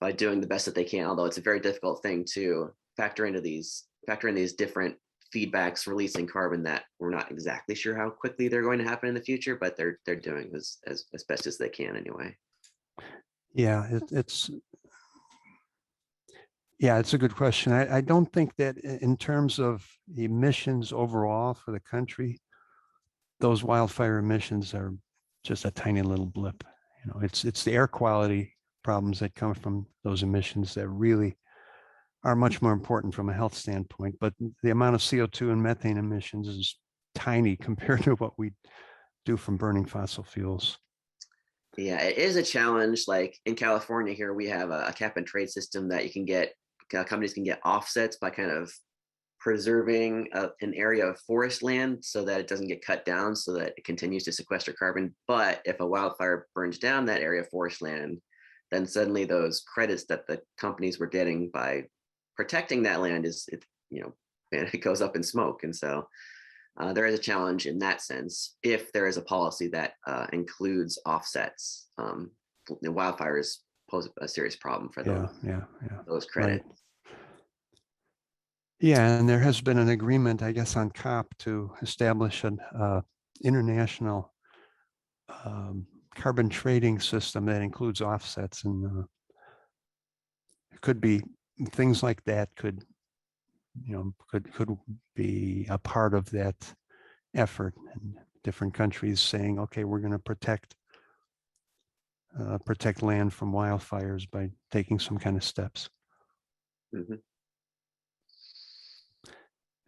by doing the best that they can, although it's a very difficult thing to factor in these different feedbacks releasing carbon that we're not exactly sure how quickly they're going to happen in the future, but they're doing as best as they can anyway. Yeah, it's a good question. I don't think that in terms of emissions overall for the country, those wildfire emissions are just a tiny little blip. It's the air quality problems that come from those emissions that really are much more important from a health standpoint. But the amount of CO2 and methane emissions is tiny compared to what we do from burning fossil fuels. Yeah, it is a challenge. Like in California here, we have a cap and trade system that you can get, companies can get offsets by kind of preserving an area of forest land so that it doesn't get cut down so that it continues to sequester carbon. But if a wildfire burns down that area of forest land, then suddenly those credits that the companies were getting by protecting that land it goes up in smoke. And so there is a challenge in that sense if there is a policy that includes offsets. The wildfires pose a serious problem for those credits. Right. Yeah, and there has been an agreement, I guess, on COP to establish an international carbon trading system that includes offsets, and it could be things like that could be a part of that effort, and different countries saying, okay, we're going to protect land from wildfires by taking some kind of steps. Mm-hmm.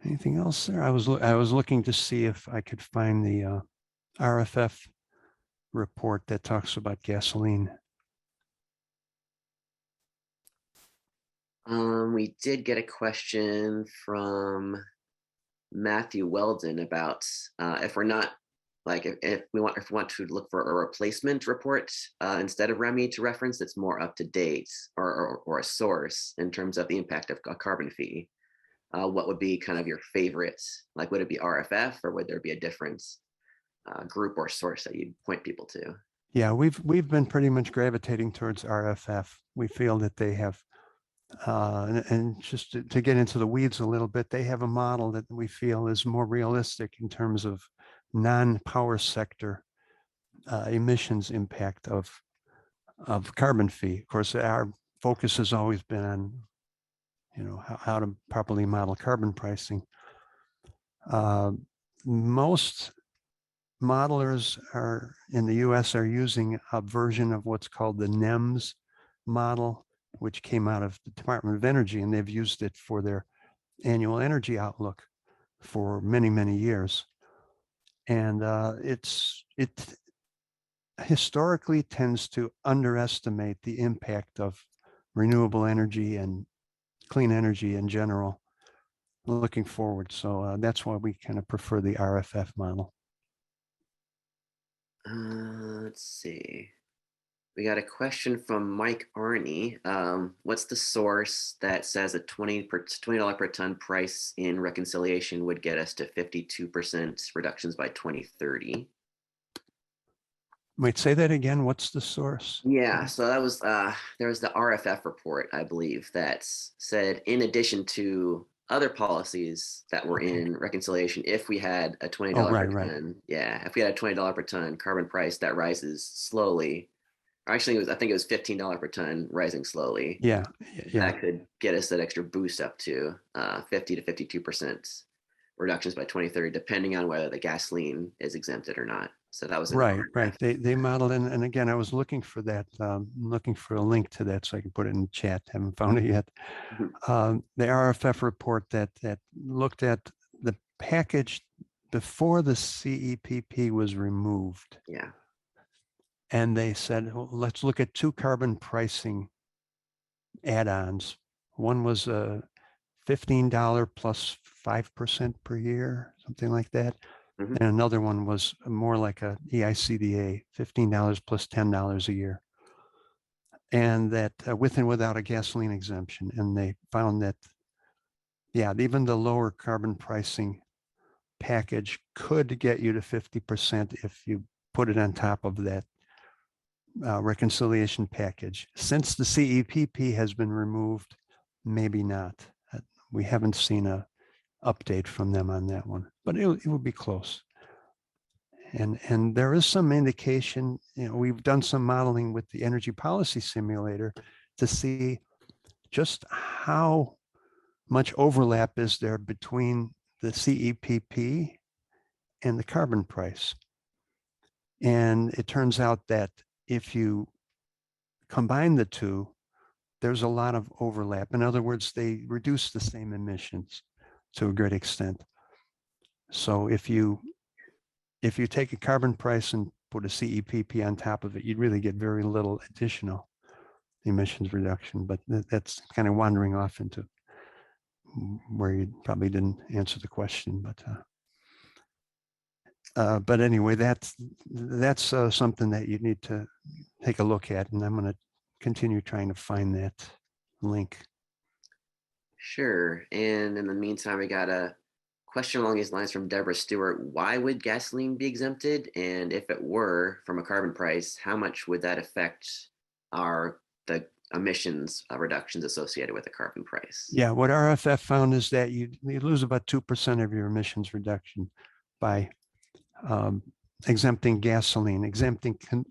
Anything else there? I was looking to see if I could find the RFF report that talks about gasoline We did get a question from Matthew Weldon about if we're not like if we want to look for a replacement report instead of REMI to reference that's more up to date or a source in terms of the impact of a carbon fee. What would be kind of your favorite? Like, would it be RFF or would there be a different group or source that you'd point people to? Yeah, we've been pretty much gravitating towards RFF. We feel that they have, and just to get into the weeds a little bit, they have a model that we feel is more realistic in terms of non-power sector emissions impact of carbon fee. Of course, our focus has always been on, how to properly model carbon pricing. Most modelers in the US are using a version of what's called the NEMS model, which came out of the Department of Energy, and they've used it for their annual energy outlook for many, many years. And it historically tends to underestimate the impact of renewable energy and clean energy in general looking forward. So that's why we kind of prefer the RFF model. Let's see. We got a question from Mike Arney. What's the source that says a $20 per ton price in reconciliation would get us to 52% reductions by 2030? Wait, say that again. What's the source? Yeah, so that was there was the RFF report, I believe, that said in addition to other policies that were in reconciliation, if we had a $20 per ton, if we had a $20 per ton carbon price that rises slowly, actually I think it was $15 per ton rising slowly. Yeah. That could get us that extra boost up to 50 to 52% reductions by 2030, depending on whether the gasoline is exempted or not. So that was right. They modeled, and again, I was looking for that, looking for a link to that so I can put it in the chat. Haven't found it yet. The RFF report that looked at the package before the CEPP was removed. Yeah. And they said, well, let's look at two carbon pricing add-ons. One was a $15 plus 5% per year, something like that. And another one was more like a EICDA, $15 plus $10 a year. And that with and without a gasoline exemption. And they found that, even the lower carbon pricing package could get you to 50% if you put it on top of that reconciliation package. Since the CEPP has been removed, maybe not. We haven't seen a update from them on that one, but it would be close. And there is some indication, we've done some modeling with the energy policy simulator to see just how much overlap is there between the CEPP and the carbon price. And it turns out that if you combine the two, there's a lot of overlap. In other words, they reduce the same emissions to a great extent. So if you take a carbon price and put a CEPP on top of it, you'd really get very little additional emissions reduction. But that's kind of wandering off into where you probably didn't answer the question. But anyway, that's something that you need to take a look at, and I'm going to continue trying to find that link. Sure. And in the meantime, we got a question along these lines from Deborah Stewart. Why would gasoline be exempted? And if it were from a carbon price, how much would that affect the emissions reductions associated with the carbon price? Yeah, what RFF found is that you lose about 2% of your emissions reduction by exempting gasoline,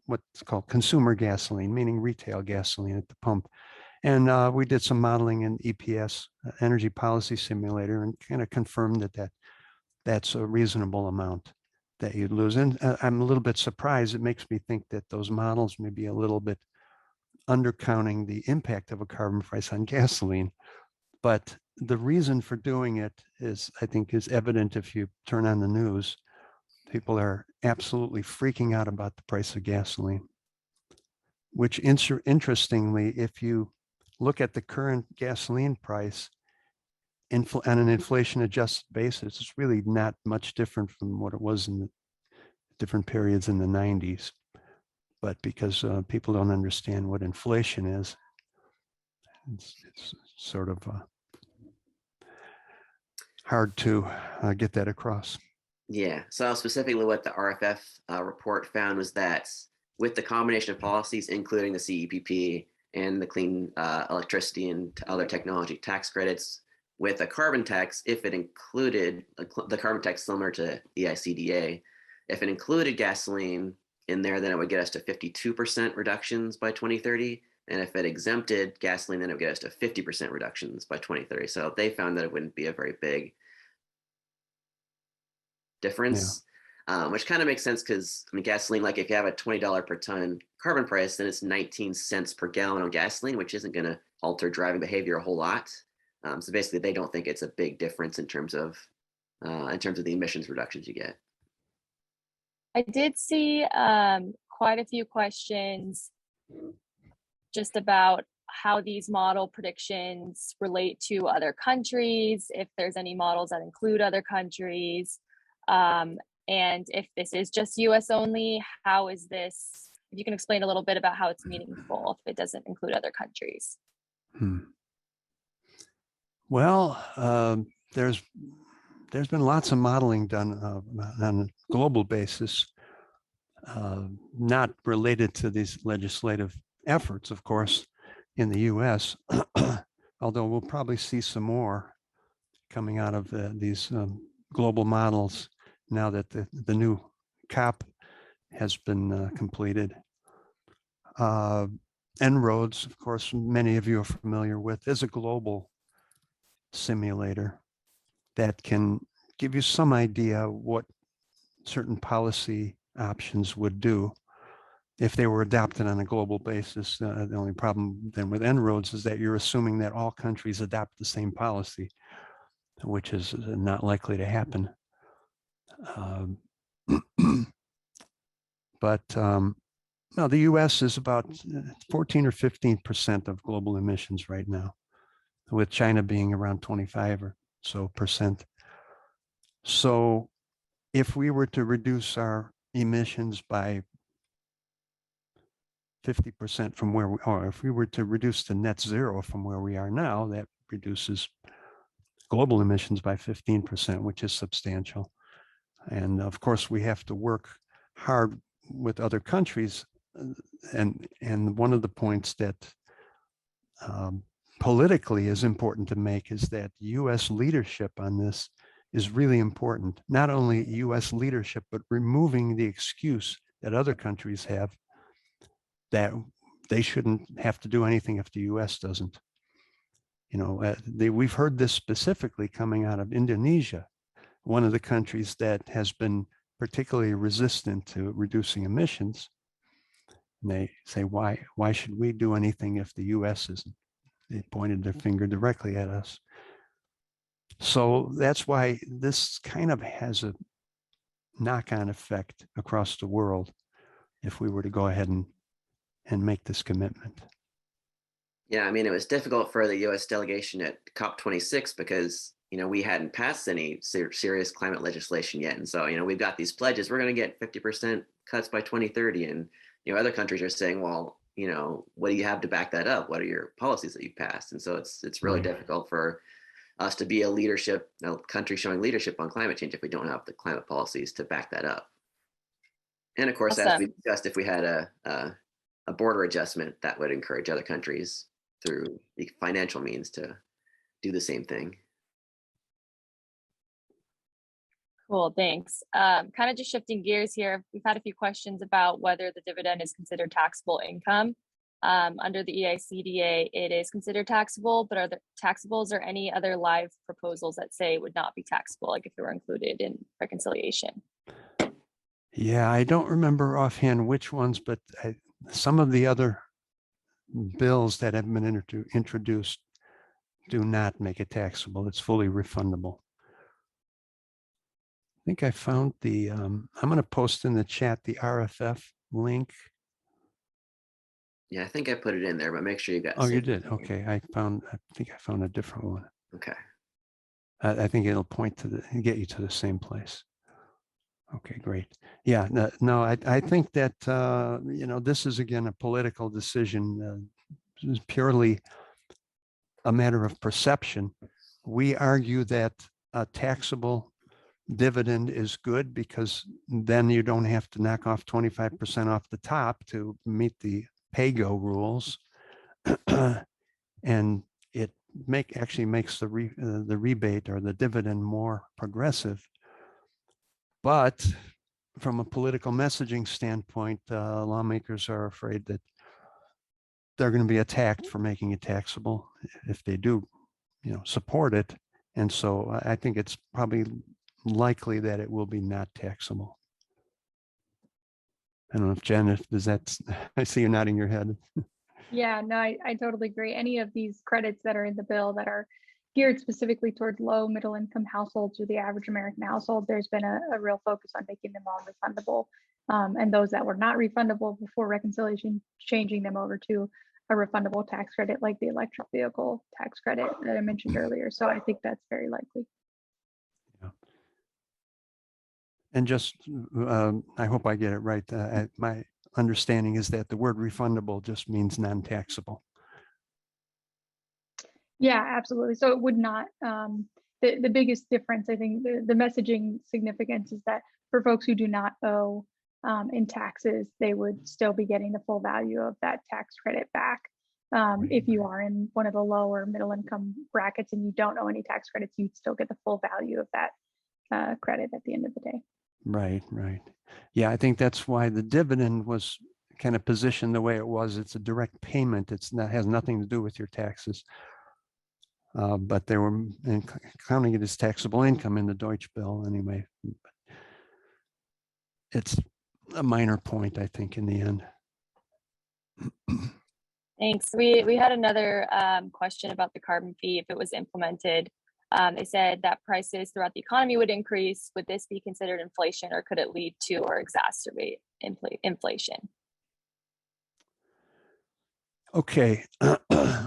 what's called consumer gasoline, meaning retail gasoline at the pump. And we did some modeling in EPS, Energy Policy Simulator, and kind of confirmed that that's a reasonable amount that you'd lose. And I'm a little bit surprised. It makes me think that those models may be a little bit undercounting the impact of a carbon price on gasoline. But the reason for doing it I think is evident if you turn on the news. People are absolutely freaking out about the price of gasoline, which interestingly, if you look at the current gasoline price on an inflation adjusted basis, it's really not much different from what it was in the different periods in the 90s. But because people don't understand what inflation is, it's sort of hard to get that across. Yeah, so specifically what the RFF report found was that with the combination of policies, including the CEPP and the clean electricity and other technology tax credits, with a carbon tax, if it included the carbon tax similar to EICDA, if it included gasoline in there, then it would get us to 52% reductions by 2030. And if it exempted gasoline, then it would get us to 50% reductions by 2030. So they found that it wouldn't be a very big difference, which kind of makes sense because I mean, gasoline, like if you have a $20 per ton carbon price, then it's 19 cents per gallon on gasoline, which isn't going to alter driving behavior a whole lot. So basically, they don't think it's a big difference in terms of the emissions reductions you get. I did see quite a few questions just about how these model predictions relate to other countries, if there's any models that include other countries, and if this is just US only, how is this, if you can explain a little bit about how it's meaningful if it doesn't include other countries. Well, there's been lots of modeling done on a global basis, not related to these legislative efforts, of course, in the US, although we'll probably see some more coming out of these global models now that the new COP has been completed. En-ROADS, of course, many of you are familiar with, is a global simulator that can give you some idea what certain policy options would do if they were adopted on a global basis. The only problem then with En-ROADS is that you're assuming that all countries adopt the same policy, which is not likely to happen. But no, the US is about 14 or 15% of global emissions right now, with China being around 25 or so percent. So if we were to reduce our emissions by 50% from where we are, if we were to reduce to net zero from where we are now, that reduces global emissions by 15%, which is substantial. And of course, we have to work hard with other countries. And one of the points that politically is important to make is that US leadership on this is really important. Not only US leadership, but removing the excuse that other countries have that they shouldn't have to do anything if the US doesn't. You know, we've heard this specifically coming out of Indonesia, one of the countries that has been particularly resistant to reducing emissions. And they say, why should we do anything if the US isn't? They pointed their finger directly at us. So that's why this kind of has a knock-on effect across the world if we were to go ahead and make this commitment. Yeah, I mean, it was difficult for the US delegation at COP26 because, you know, we hadn't passed any serious climate legislation yet. And so, you know, we've got these pledges, we're going to get 50% cuts by 2030. And, you know, other countries are saying, well, you know, what do you have to back that up? What are your policies that you've passed? And so it's really difficult for us to be a country showing leadership on climate change if we don't have the climate policies to back that up. And of course, as we discussed, if we had a border adjustment, that would encourage other countries through the financial means to do the same thing. Cool, thanks. Kind of just shifting gears here. We've had a few questions about whether the dividend is considered taxable income. Under the EICDA, it is considered taxable, but are there taxables or any other live proposals that say it would not be taxable, like if it were included in reconciliation? Yeah, I don't remember offhand which ones, but some of the other bills that have been introduced do not make it taxable. It's fully refundable. I think I found the, I'm going to post in the chat the RFF link Yeah, I think I put it in there, but make sure you got. Oh, you Sen did? Cynthia. Okay, I think I found a different one. Okay. I think it'll point to get you to the same place. Okay, great. Yeah, no, I think that, this is again a political decision. This is purely a matter of perception. We argue that a taxable dividend is good because then you don't have to knock off 25% off the top to meet the pay-go rules. And it actually makes the rebate or the dividend more progressive. But from a political messaging standpoint, lawmakers are afraid that they're going to be attacked for making it taxable if they do, support it. And so I think it's probably likely that it will be not taxable. I don't know if Jen, I see you nodding your head. Yeah, no, I totally agree. Any of these credits that are in the bill that are geared specifically towards low middle income households or the average American household, there's been a real focus on making them all refundable. And those that were not refundable before reconciliation, changing them over to a refundable tax credit like the electric vehicle tax credit that I mentioned earlier. So I think that's very likely. Yeah. And just, I hope I get it right. My understanding is that the word refundable just means non-taxable. Yeah, absolutely. So it would not, the biggest difference, I think the messaging significance is that for folks who do not owe in taxes, they would still be getting the full value of that tax credit back. If you are in one of the lower middle income brackets and you don't owe any tax credits, you'd still get the full value of that credit at the end of the day. Right. Yeah, I think that's why the dividend was kind of positioned the way it was. It's a direct payment. Has nothing to do with your taxes. But they were counting it as taxable income in the Deutsche bill anyway. It's a minor point, I think, in the end. Thanks. We had another question about the carbon fee. If it was implemented, it said that prices throughout the economy would increase. Would this be considered inflation, or could it lead to or exacerbate inflation? Okay,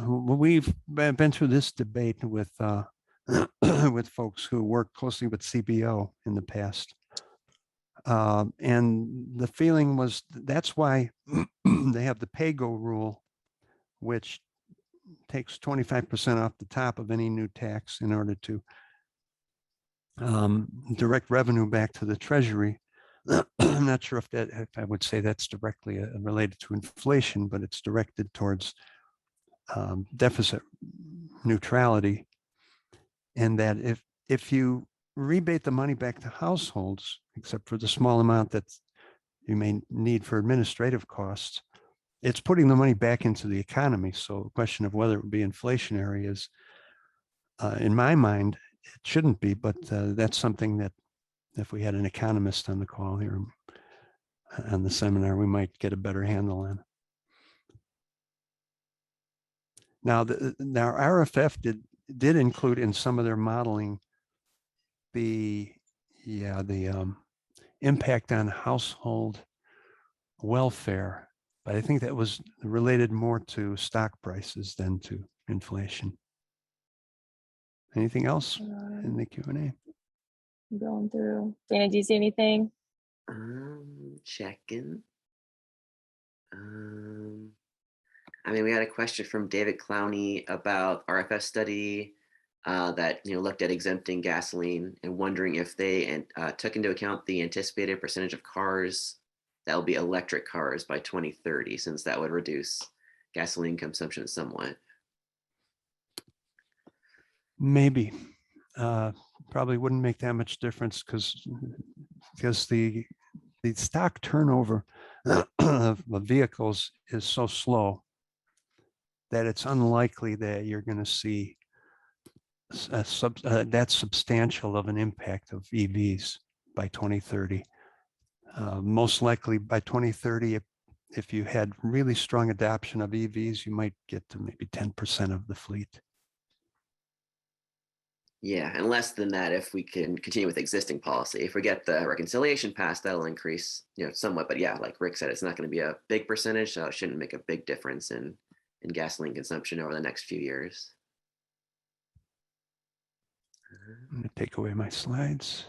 we've been through this debate with with folks who work closely with CBO in the past. And the feeling was that's why they have the pay-go rule, which takes 25% off the top of any new tax in order to direct revenue back to the Treasury. I'm not sure if I would say that's directly related to inflation, but it's directed towards deficit neutrality. And that if you rebate the money back to households, except for the small amount that you may need for administrative costs, it's putting the money back into the economy. So the question of whether it would be inflationary is, in my mind, it shouldn't be, but that's something that if we had an economist on the call here on the seminar, we might get a better handle on. Now, RFF did include in some of their modeling the impact on household welfare, but I think that was related more to stock prices than to inflation. Anything else in the Q&A? Going through. Dana, do you see anything? Checking. We had a question from David Clowney about RFF study that looked at exempting gasoline and wondering if they took into account the anticipated percentage of cars that will be electric cars by 2030, since that would reduce gasoline consumption somewhat. Maybe. Probably wouldn't make that much difference because the stock turnover of vehicles is so slow that it's unlikely that you're going to see that substantial of an impact of EVs by 2030. Most likely by 2030, if you had really strong adoption of EVs, you might get to maybe 10% of the fleet. Yeah, and less than that if we can continue with existing policy. If we get the reconciliation passed, that'll increase, somewhat. But yeah, like Rick said, it's not going to be a big percentage, so it shouldn't make a big difference in gasoline consumption over the next few years. I'm going to take away my slides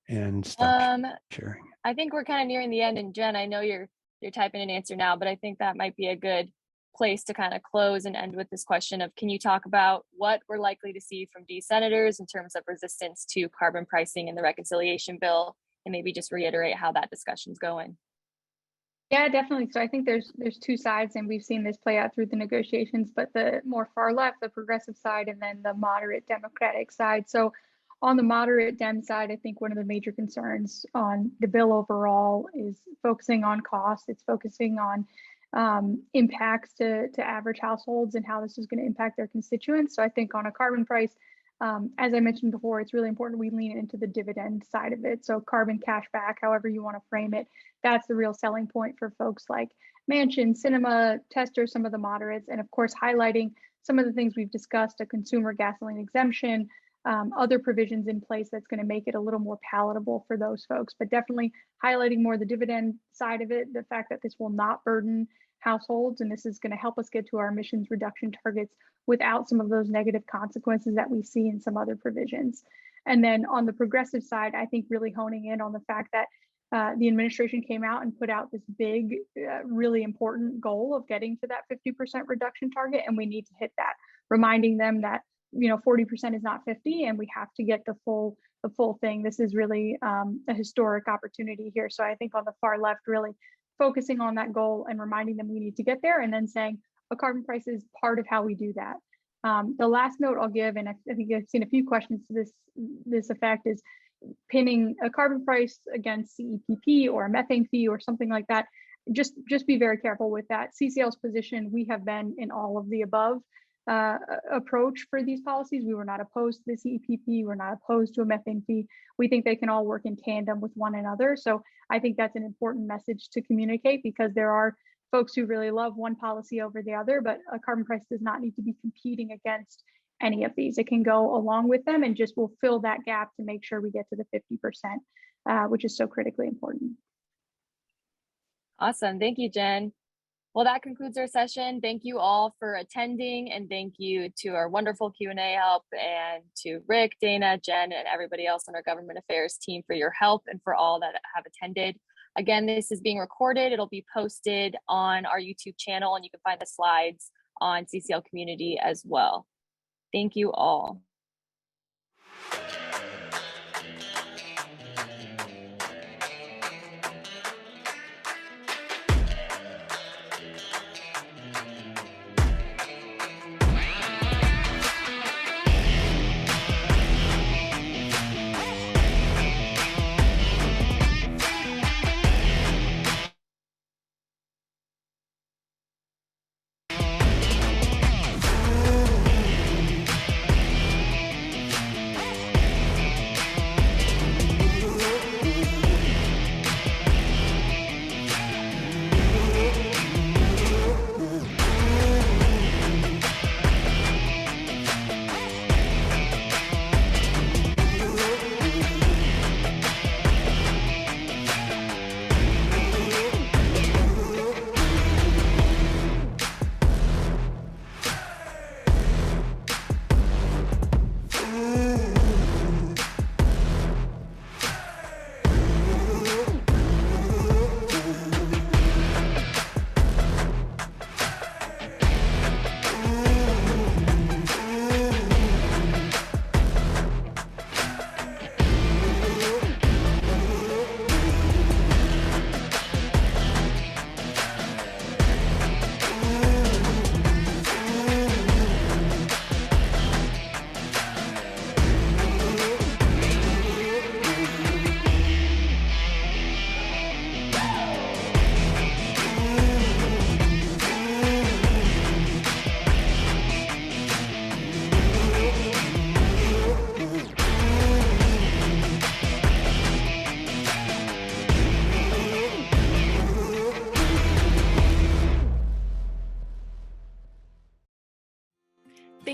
and stop sharing. I think we're kind of nearing the end, and Jen, I know you're typing an answer now, but I think that might be a good place to kind of close and end with this question of, can you talk about what we're likely to see from D senators in terms of resistance to carbon pricing in the reconciliation bill, and maybe just reiterate how that discussion's going? Yeah, definitely. So I think there's two sides, and we've seen this play out through the negotiations, but the more far left, the progressive side, and then the moderate Democratic side. So on the moderate Dem side, I think one of the major concerns on the bill overall is focusing on cost. It's focusing on impacts to average households and how this is going to impact their constituents. So I think on a carbon price, as I mentioned before, it's really important we lean into the dividend side of it. So carbon cash back, however you want to frame it, that's the real selling point for folks like Manchin, Cinema, Tester, some of the moderates, and of course, highlighting some of the things we've discussed, a consumer gasoline exemption, other provisions in place that's going to make it a little more palatable for those folks, but definitely highlighting more the dividend side of it, the fact that this will not burden households, and this is going to help us get to our emissions reduction targets without some of those negative consequences that we see in some other provisions. And then on the progressive side, I think really honing in on the fact that the administration came out and put out this big, really important goal of getting to that 50% reduction target, and we need to hit that, reminding them that 40% is not 50, and we have to get the full thing. This is really a historic opportunity here. So I think on the far left, really focusing on that goal and reminding them we need to get there, and then saying a carbon price is part of how we do that. The last note I'll give, and I think I've seen a few questions to this effect, is pinning a carbon price against CEPP or a methane fee or something like that. Just be very careful with that. CCL's position, we have been in all of the above approach for these policies. We were not opposed to the CEPP. We're not opposed to a methane fee. We think they can all work in tandem with one another. So I think that's an important message to communicate, because there are folks who really love one policy over the other, but a carbon price does not need to be competing against any of these. It can go along with them and just will fill that gap to make sure we get to the 50%, which is so critically important. Awesome. Thank you, Jen. Well, that concludes our session. Thank you all for attending, and thank you to our wonderful Q&A help, and to Rick, Dana, Jen, and everybody else on our government affairs team for your help, and for all that have attended. Again, this is being recorded. It'll be posted on our YouTube channel, and you can find the slides on CCL Community as well. Thank you all.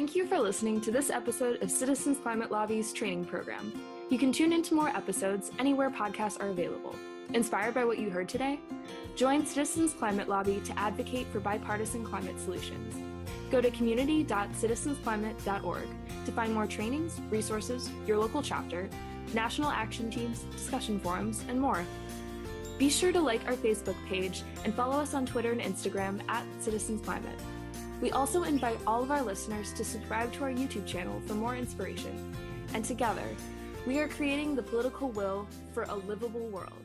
Thank you for listening to this episode of Citizens Climate Lobby's training program. You can tune into more episodes anywhere podcasts are available. Inspired by what you heard today? Join Citizens Climate Lobby to advocate for bipartisan climate solutions. Go to community.citizensclimate.org to find more trainings, resources, your local chapter, national action teams, discussion forums, and more. Be sure to like our Facebook page and follow us on Twitter and Instagram @CitizensClimate. We also invite all of our listeners to subscribe to our YouTube channel for more inspiration. And together, we are creating the political will for a livable world.